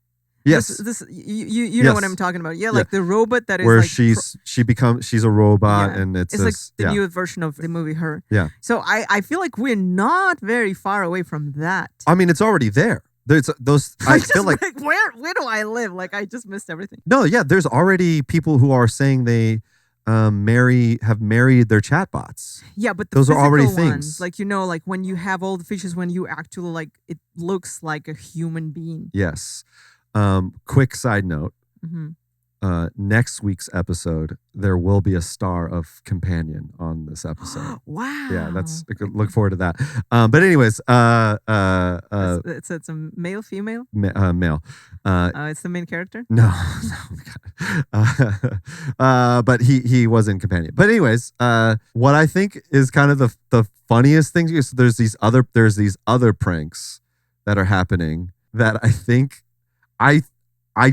Yes. You know what I'm talking about. Yeah, like the robot that is where like she's a robot and it's like the new version of the movie Her. Yeah. So I feel like we're not very far away from that. I mean, it's already there. There's those. I feel like where do I live? Like I just missed everything. No, yeah. There's already people who are saying they have married their chatbots. Yeah, but those are already ones, things. like like when you have all the features, when you actually like it looks like a human being. Yes. Quick side note. Next week's episode, there will be a star of Companion on this episode. Wow. Yeah, look forward to that. But anyways, it's a male, female? Male. It's the main character? No. But he was in Companion. But anyways, what I think is kind of the funniest thing is there's these other pranks that are happening that I think I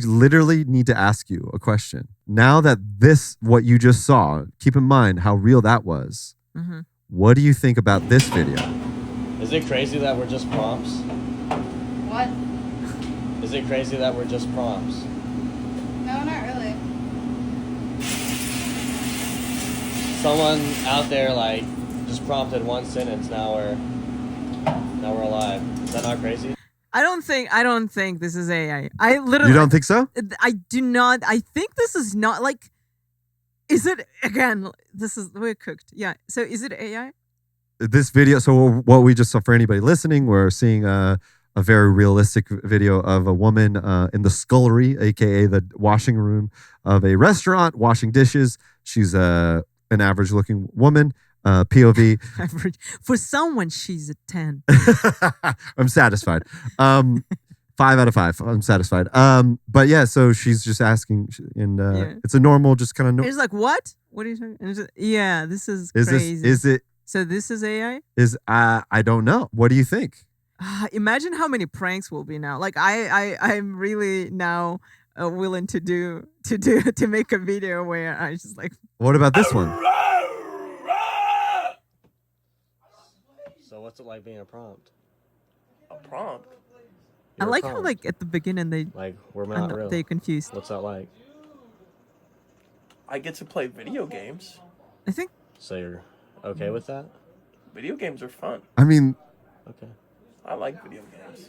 literally need to ask you a question. Now that what you just saw, keep in mind how real that was. What do you think about this video? Is it crazy that we're just prompts? What? Is it crazy that we're just prompts? No, not really. Someone out there like just prompted one sentence. Now we're alive. Is that not crazy? I don't think this is AI. I literally. You don't think so? I do not. I think this is not like. Is it again? We're cooked. Yeah. So is it AI? This video. So what we just saw, for anybody listening, we're seeing a very realistic video of a woman in the scullery, aka the washing room of a restaurant, washing dishes. She's an average-looking woman. POV. Average. For someone, she's a 10. I'm satisfied. 5 out of 5. I'm satisfied. But yeah, so she's just asking, and it's a normal, just kind of. It's like, what? What are you talking? Yeah, this is crazy. Is it? So this is AI? I don't know. What do you think? Imagine how many pranks will be now. Like I'm really now willing to make a video where I just like. What about this one? So what's it like being a prompt? A prompt? I like how like at the beginning they we're not real. They confused. What's that like? I get to play video games. I think. So you're okay with that? Video games are fun. I mean. Okay. I like video games.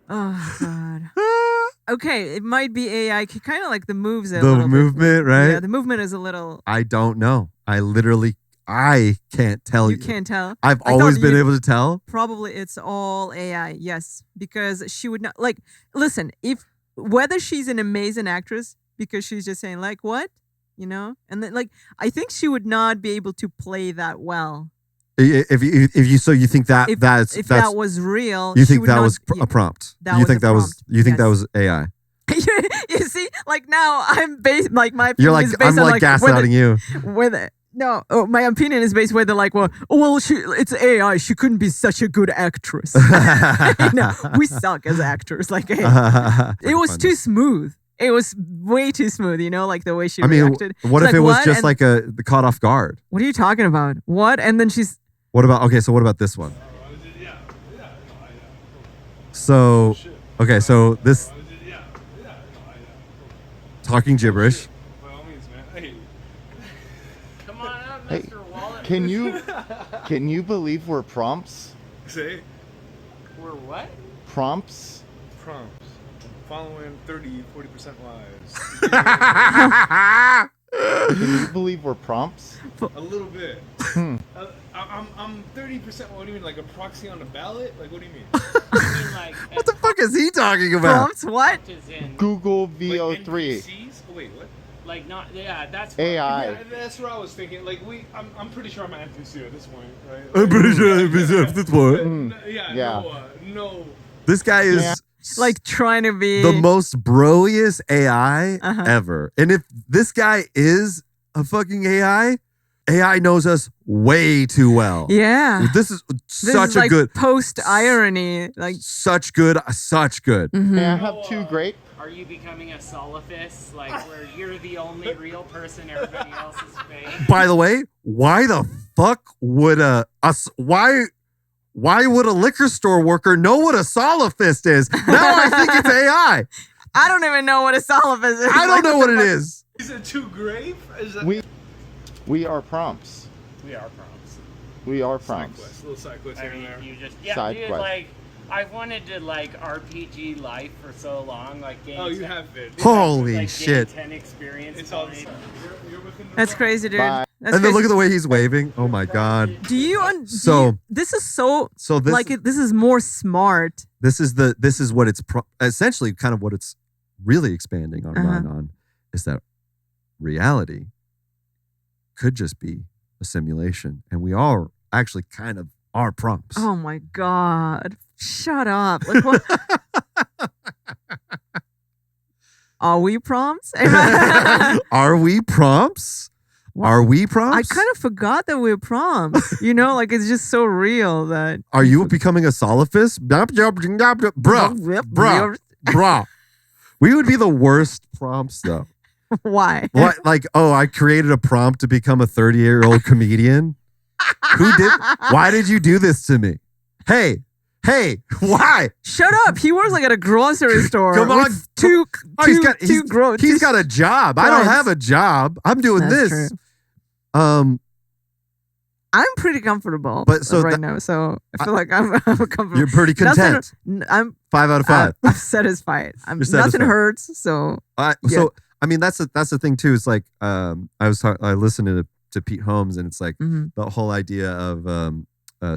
Oh God. Okay, it might be AI. Kind of like the moves. The movement, right? Yeah, the movement is a little. I don't know. I can't tell you. You can't tell? I've always been able to tell. Probably it's all AI, yes. Because she would not, like, listen, whether she's an amazing actress, because she's just saying, like, what? You know? And then, like, I think she would not be able to play that well. If you think that that was real, you think that was a prompt? You think that was AI? You see, like now I'm based like my you're like I'm like gaslighting you. No, my opinion is based where they're like, well, it's AI. She couldn't be such a good actress. We suck as actors. Like, hey, it was too smooth. It was way too smooth, you know, like the way she reacted. What if it was just like the caught off guard? What are you talking about? What? And then she's. What about this one? So, okay, so this talking gibberish. Hey, can you believe we're prompts? Say? We're what? Prompts. Prompts. Following 30-40% lies. Can you believe we're prompts? A little bit. I'm 30%. What do you mean, like a proxy on the ballot? Like, what do you mean? I mean, like, what the fuck is he talking about? Prompts? What? Google VO3. Like oh, wait, what? Like not, yeah, that's AI. Yeah, that's what I was thinking. Like I'm pretty sure I'm an NPC at this point, right? I'm pretty sure I'm an NPC at this point. Yeah. No. This guy is like trying to be the most broiest AI ever. And if this guy is a fucking AI, AI knows us way too well. Yeah. This is such a like good post irony. Like such good. May I have 2 grape? Are you becoming a solipsist? Like where you're the only real person, everybody else is fake? By the way, why the fuck would why would a liquor store worker know what a solipsist is? Now I think it's AI. I don't even know what a solipsist is. I don't know what it is. Is it too grave? Is that... We are prompts. We are prompts. We are Side prompts. quest, little side quest I here and mean, there. you just Side dude, quest. like I've wanted to like RPG life for so long, like game. Oh, you have it. Holy like, shit. Game 10 experience. It's all point. you're within the That's crazy, dude. Bye. That's And then look crazy. at the way he's waving. Oh my god. Do you this is so this like this is more smart. this is what it's essentially kind of what it's really expanding our mind on is that reality could just be a simulation, and we are actually kind of are prompts. Oh my god. Shut up. Like what? Are we prompts? Are we prompts? What? Are we prompts? I kind of forgot that we're prompts. You know, like it's just so real that. Are you becoming a solipsist? Bruh. We would be the worst prompts though. Why? What? Like, oh, I created a prompt to become a 30-year-old comedian? Why did you do this to me? Hey, why? Shut up. He works like at a grocery store. Come on. With two He's got a job. I don't have a job. I'm doing That's this. true. I'm pretty comfortable right now, so I feel like I'm comfortable. You're pretty content. I'm 5 out of 5. I'm satisfied. You're Nothing satisfied. hurts, so yeah. So I mean that's the thing too. It's like I listened to Pete Holmes, and it's like the whole idea of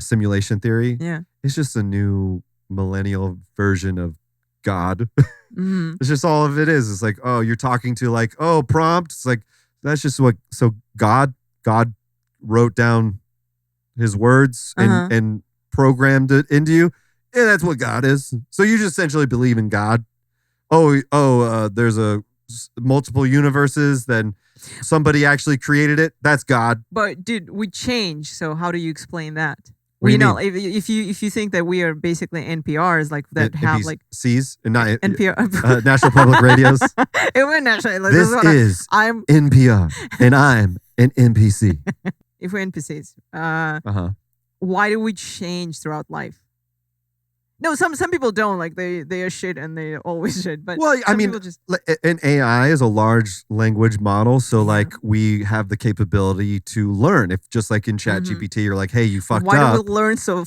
simulation theory. Yeah, it's just a new millennial version of God. It's just all of it is. It's like, oh, you're talking to like, oh, prompt. It's like that's just what. So God wrote down his words and programmed it into you. Yeah, that's what God is. So you just essentially believe in God. There's multiple universes. Then somebody actually created it. That's God. But dude, we change. So how do you explain that? What do you know, mean? if you think that we are basically NPRs, like that have like C's and not NPR, National Public Radios. We're national. Like, This is I'm NPR, and I'm an NPC. If we're NPCs, why do we change throughout life? No, some people don't. Like they are shit and they always shit. But well, I mean, an AI is a large language model, so like we have the capability to learn. If just like in ChatGPT, you're like, hey, you fucked up. Why do we learn so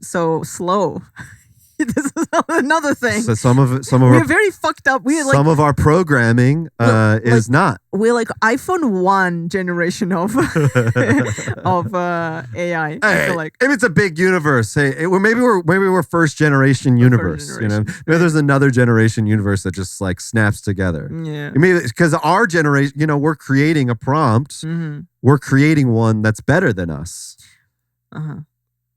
slow? This is another thing. So some of we're very fucked up. Some of our programming is not. We're like iPhone 1 generation of AI. I feel like if it's a big universe, hey, maybe we're first generation universe. You know, maybe there's another generation universe that just like snaps together. Yeah, maybe because our generation, you know, we're creating a prompt. We're creating one that's better than us.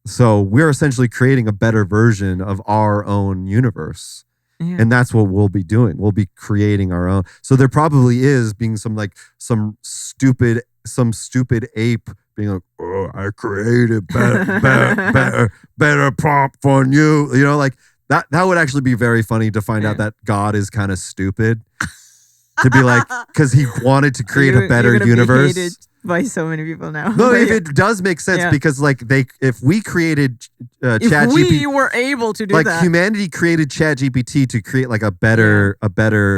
So we're essentially creating a better version of our own universe. Yeah. And that's what we'll be doing. We'll be creating our own. So there probably is being some stupid ape being like, oh, I created better prompt for you. You know, like that would actually be very funny to find out that God is kind of stupid. To be like, because he wanted to create a better universe. Be hated by so many people now. No, if it does make sense, because like if we created ChatGPT, if we were able to do like that, humanity created ChatGPT to create like a better,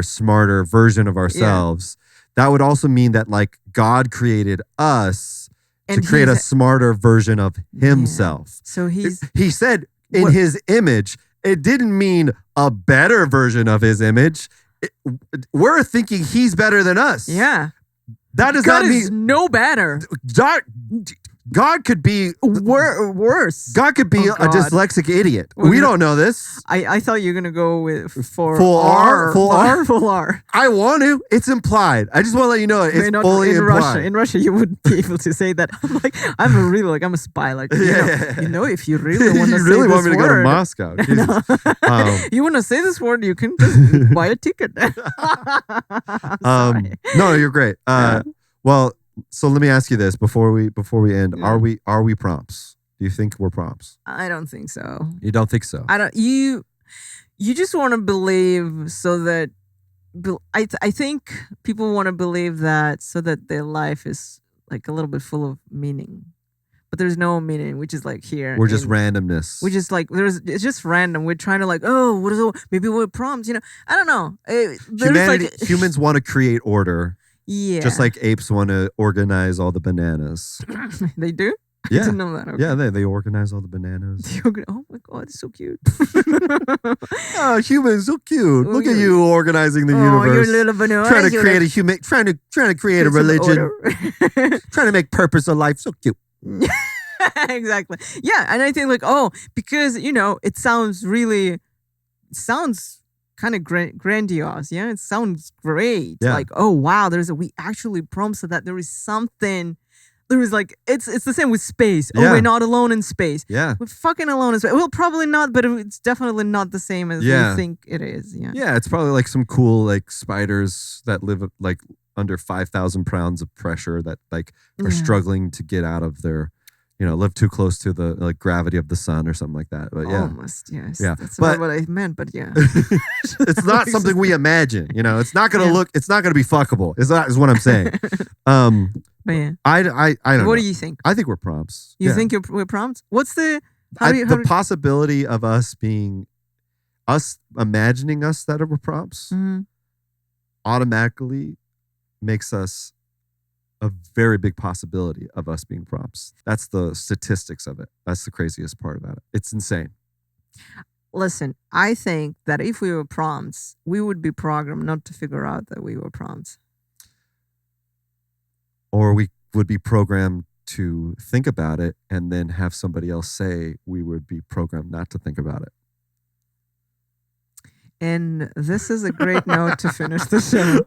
smarter version of ourselves. That would also mean that like God created us to create a smarter version of himself. So he said in his image. It didn't mean a better version of his image. We're thinking he's better than us. Yeah. That does God not mean is no better. God could be worse. God could be a dyslexic idiot. We don't know this. I thought you were gonna go with full R. Full R. I want to. It's implied. I just want to let you know it's fully in implied. In Russia, you wouldn't be able to say that. I'm like, I'm a spy. Like, you know, if you really want to, you want me to go to Moscow. You want to say this word, you can just buy a ticket. No, you're great. Well, So let me ask you this before we end. Are we prompts? Do you think we're prompts? I don't think so. You don't think so? I don't. You just want to believe so that. I think people want to believe that so that their life is like a little bit full of meaning, but there's no meaning, which is like here. We're just randomness. We just like it's just random. We're trying to like, oh, what is it? Maybe we're prompts. I don't know. Humans want to create order. Yeah. Just like apes want to organize all the bananas. They do? Yeah. I didn't know that. Okay. Yeah, they organize all the bananas. Oh my God, it's so cute. Oh, humans, so cute. Look at you organizing the universe. You're a little banana. Trying to create a human, trying to create a religion. Trying to make purpose of life. So cute. Exactly. Yeah, and I think like, because it sounds kind of grandiose. Yeah, it sounds great. Yeah. Like, oh wow, we actually prompt so that there is something. There is like it's the same with space. Yeah. Oh, we're not alone in space. Yeah, we're fucking alone in space. Well, probably not, but it's definitely not the same as you think it is. Yeah. Yeah, it's probably like some cool like spiders that live like under 5,000 pounds of pressure that like are struggling to get out of their, live too close to the like gravity of the sun or something like that. But yeah, almost yes. Yeah, that's not what I meant. But yeah, it's not something we imagine. It's not gonna look. It's not gonna be fuckable. Is what I'm saying. But yeah, I don't know. What do you think? I think we're prompts. You think we're prompts? What's the possibility of us imagining us that we're prompts automatically makes us a very big possibility of us being prompts. That's the statistics of it. That's the craziest part about it. It's insane. Listen, I think that if we were prompts, we would be programmed not to figure out that we were prompts. Or we would be programmed to think about it and then have somebody else say we would be programmed not to think about it. And this is a great note to finish the show.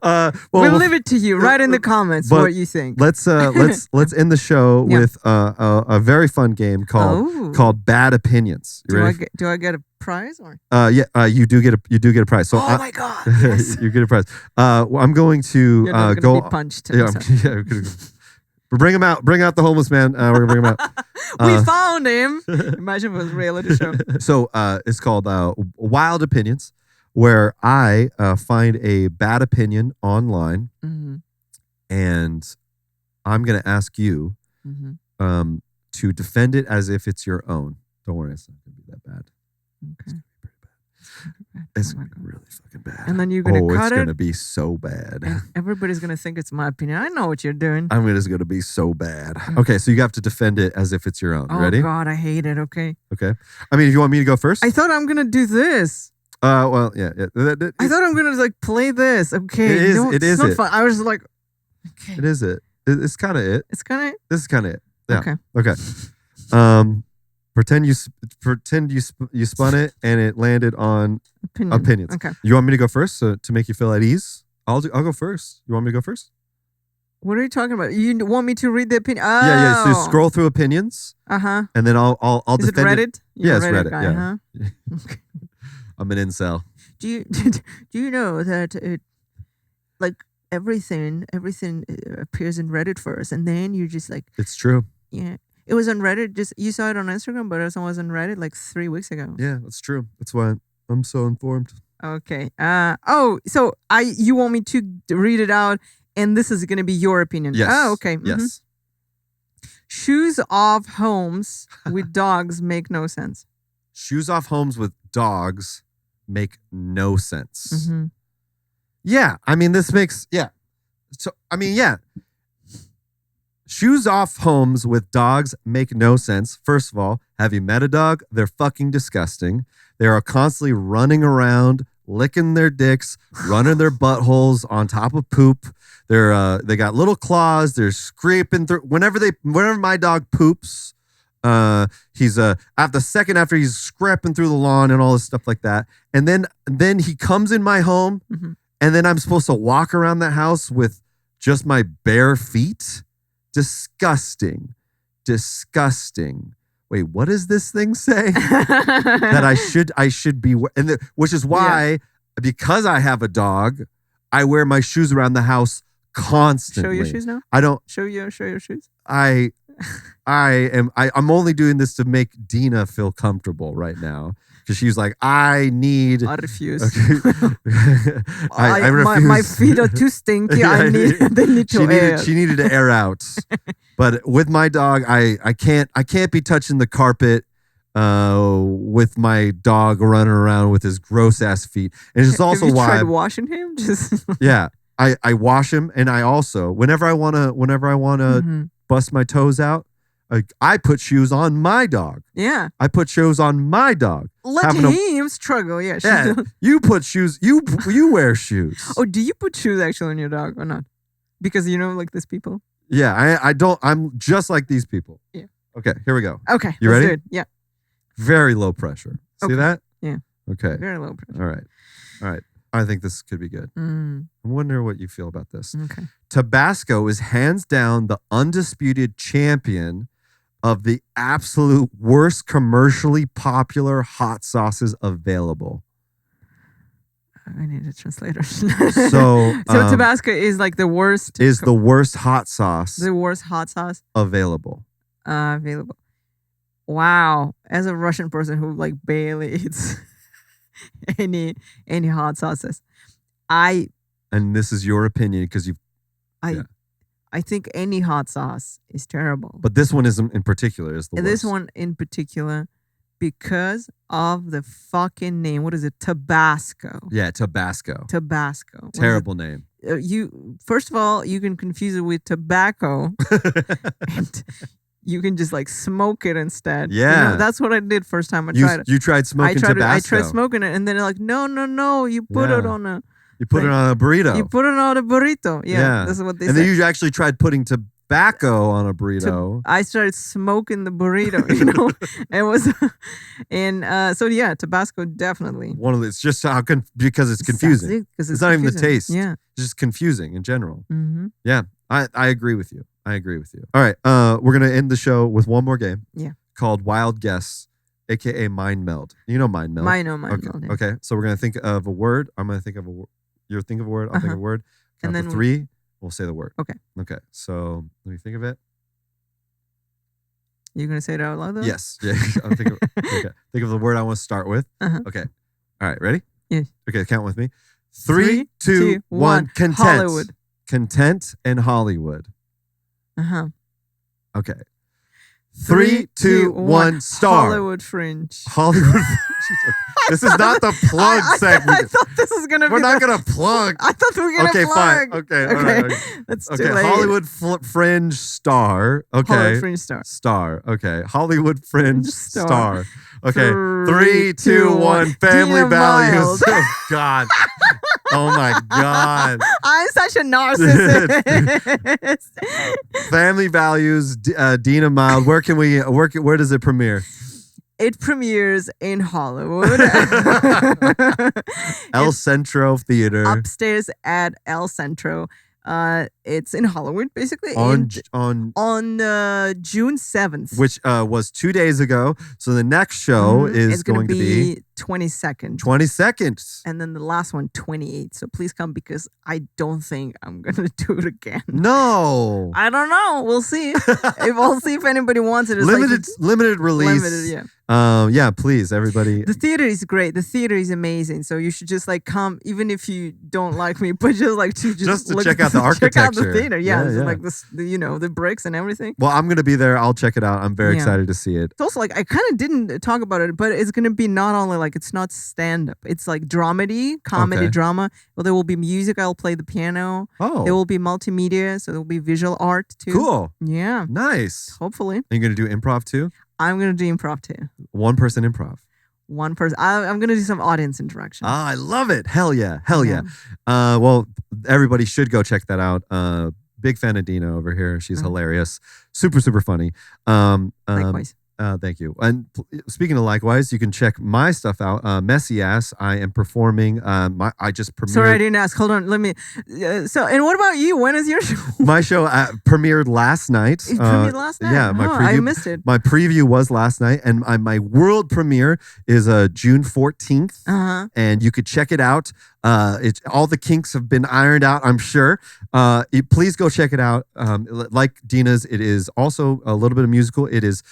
We'll leave it to you. Write in the comments what you think. Let's end the show with a very fun game called Bad Opinions. Do I get a prize or? You do get a prize. So my God! Yes. You get a prize. I'm going to go be punched. Bring him out. Bring out the homeless man. We're gonna bring him out. We found him. Imagine if it was reality show. So it's called Wild Opinions, where I find a bad opinion online, and I'm going to ask you to defend it as if it's your own. Don't worry, it's not going to be that bad. Okay. It's going to be really fucking bad. And then you're going to cut it? It's going to be so bad. And everybody's going to think it's my opinion. I know what you're doing. It's going to be so bad. Okay, so you have to defend it as if it's your own. Ready? Oh, God, I hate it. Okay. Okay. I mean, if you want me to go first? I thought I'm going to do this. Well, yeah. I thought I'm gonna like play this. Okay, it's not fun. I was like, okay, it is it. It's kind of it. It's kind of it. This is kind of it. Yeah. Okay. Pretend you spun it and it landed on opinions. Okay. You want me to go first to make you feel at ease? I'll go first. You want me to go first? What are you talking about? You want me to read the opinion? Oh. Yeah. So scroll through opinions. And then I'll is defend it Reddit? it. Yeah, it's Reddit. Guy, yeah. Okay. I'm an incel. Do you know that like everything appears in Reddit first, and then you just like it's true. Yeah, it was on Reddit. Just you saw it on Instagram, but it was on Reddit like 3 weeks ago. Yeah, that's true. That's why I'm so informed. Okay. So you want me to read it out, and this is gonna be your opinion. Yes. Oh, okay. Yes. Shoes off homes with dogs make no sense. Shoes off homes with dogs make no sense. Yeah, I mean, this makes, So, I mean, yeah. Shoes off homes with dogs make no sense. First of all, have you met a dog? They're fucking disgusting. They are constantly running around, licking their dicks, running their buttholes on top of poop. They got little claws. They're scraping through. Whenever my dog poops, he's after he's scrapping through the lawn and all this stuff like that, and then he comes in my home, and then I'm supposed to walk around the house with just my bare feet. Disgusting. Wait, what does this thing say? That I should be, which is why because I have a dog, I wear my shoes around the house constantly. Show your shoes now. I don't. Show your shoes. I'm only doing this to make Dina feel comfortable right now. Because she's like, I refuse. Okay. I refuse. My feet are too stinky. They need to air. She needed to air out. But with my dog, I can't be touching the carpet with my dog running around with his gross ass feet. And it's also Have you why tried washing him? Just yeah, I wash him, and I also whenever I wanna bust my toes out, I put shoes on my dog. Yeah. I put shoes on my dog. Let him struggle. Yeah. You put shoes. You wear shoes. Oh, do you put shoes actually on your dog or not? Because like these people. Yeah, I don't. I'm just like these people. Yeah. Okay, here we go. Okay. You ready? Do it. Yeah. Very low pressure. See that? Yeah. Okay. Very low pressure. All right. I think this could be good. I wonder what you feel about this. Okay. Tabasco is hands down the undisputed champion of the absolute worst commercially popular hot sauces available. I need a translator. So Tabasco is like the worst. Is the worst hot sauce. The worst hot sauce available. Available. Wow. As a Russian person who like barely eats any hot sauces, and this is your opinion because I think any hot sauce is terrible. But this one isn't in particular is the worst. This one in particular because of the fucking name. What is it? Tabasco. Yeah, Tabasco. Tabasco. Terrible name. First of all, you can confuse it with tobacco. And you can just like smoke it instead. Yeah. That's what I did first time I tried it. You tried smoking Tabasco. I tried smoking it and then they're like, no, you put it on a... You put it on a burrito. You put it on a burrito. Yeah. This is what they say. And then you actually tried putting tobacco on a burrito. I started smoking the burrito, It was... and so yeah, Tabasco definitely. It's just because it's confusing. It's not even the taste. Yeah. It's just confusing in general. Mm-hmm. Yeah. I agree with you. All right. We're going to end the show with one more game. Yeah. Called Wild Guess, aka Mind Meld. You know Mind Meld. I know Mind Meld. Yeah. Okay. So we're going to think of a word. I'm going to think of a word. You'll think of a word. I'll think of a word. And then 3, we'll say the word. Okay. Okay. So let me think of it. You're going to say it out loud though? Yes. Yeah. I'm thinking okay. Think of the word I want to start with. Okay. All right. Ready? Yeah. Okay. Count with me. 3, 2, 1. Content. Hollywood. Content and Hollywood. Okay. 3, 2, 1. Star. Hollywood Fringe. Hollywood Fringe. This is not the plug segment. I thought this was gonna. We're not gonna plug. I thought we were gonna plug. Fine. Okay. All right. That's too okay. late. Hollywood Fringe Star. Okay. Hollywood Fringe Star. Star. Okay. Hollywood Fringe Star. Okay. 3, 2, 1. Family Dina Values. Mild. Oh God. Oh my God. I'm such a narcissist. Family Values. Dina Mild. Where can we? Where does it premiere? It premieres in Hollywood. El Centro Theater. Upstairs at El Centro. It's in Hollywood, basically. On June 7th. Which was 2 days ago. So the next show is going to be 22nd. 22nd. And then the last one, 28th. So please come because I don't think I'm going to do it again. No. I don't know. We'll see. We'll see if anybody wants it. It's limited release. Limited, yeah. Yeah, please, everybody. The theater is great. The theater is amazing. So you should just like come, even if you don't like me, but just like to check out the architecture. Check out the theater. Yeah, yeah. Like this, the bricks and everything. Well, I'm gonna be there. I'll check it out. I'm very excited to see it. It's also like I kind of didn't talk about it, but it's gonna be not only like it's not stand up. It's like comedy drama. Well, there will be music. I'll play the piano. Oh, there will be multimedia. So there will be visual art too. Cool. Yeah. Nice. Hopefully. Are you gonna do improv too? I'm gonna do improv too. One person improv. One person. I'm gonna do some audience interaction. I love it. Hell yeah. Well, everybody should go check that out. Big fan of Dina over here. She's hilarious. Super, super funny. Likewise. Thank you. And speaking of likewise, you can check my stuff out. Messy Ass. I am performing. I just premiered. Sorry, I didn't ask. Hold on. Let me. And what about you? When is your show? My show premiered last night. It premiered last night. Yeah, I missed it. My preview was last night, and my world premiere is June 14th. And you could check it out. All the kinks have been ironed out, I'm sure. Please go check it out. Like Dina's, it is also a little bit of musical. It is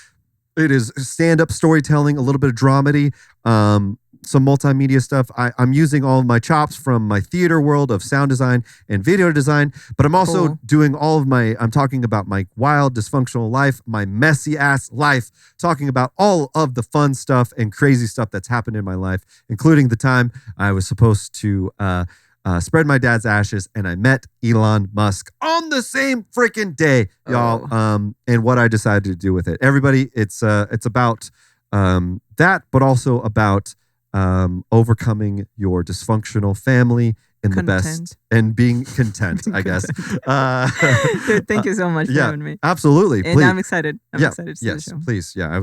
stand-up storytelling, a little bit of dramedy, some multimedia stuff. I'm using all of my chops from my theater world of sound design and video design, but I'm also doing I'm talking about my wild, dysfunctional life, my messy ass life, talking about all of the fun stuff and crazy stuff that's happened in my life, including the time I was supposed to spread my dad's ashes and I met Elon Musk on the same freaking day, y'all. And what I decided to do with it. Everybody, it's about that, but also about overcoming your dysfunctional family in the best and being content, I guess. Dude, thank you so much for having me. Absolutely. And I'm excited. I'm excited to see the show. Please. Yeah.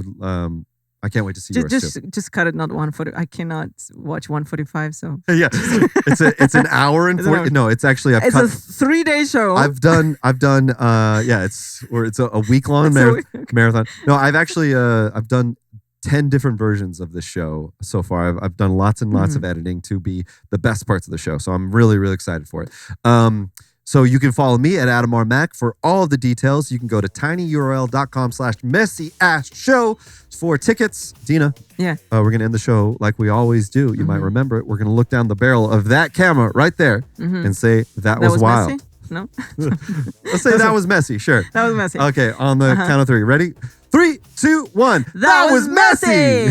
I can't wait to see yours too. Just cut it, not 140. I cannot watch 145. So yeah, it's an hour and 40. No, it's actually a 3-day show. I've done. It's a week long marathon. No, I've done 10 different versions of this show so far. I've done lots and lots of editing to be the best parts of the show. So I'm really, really excited for it. So you can follow me at Adam R. Mac for all of the details. You can go to tinyurl.com/messyass-show for tickets. Dina, we're going to end the show like we always do. You might remember it. We're going to look down the barrel of that camera right there and say, that was wild. Messy? No? Let's say that was messy. Sure. That was messy. Okay, on the count of 3. Ready? 3, 2, 1. That was messy!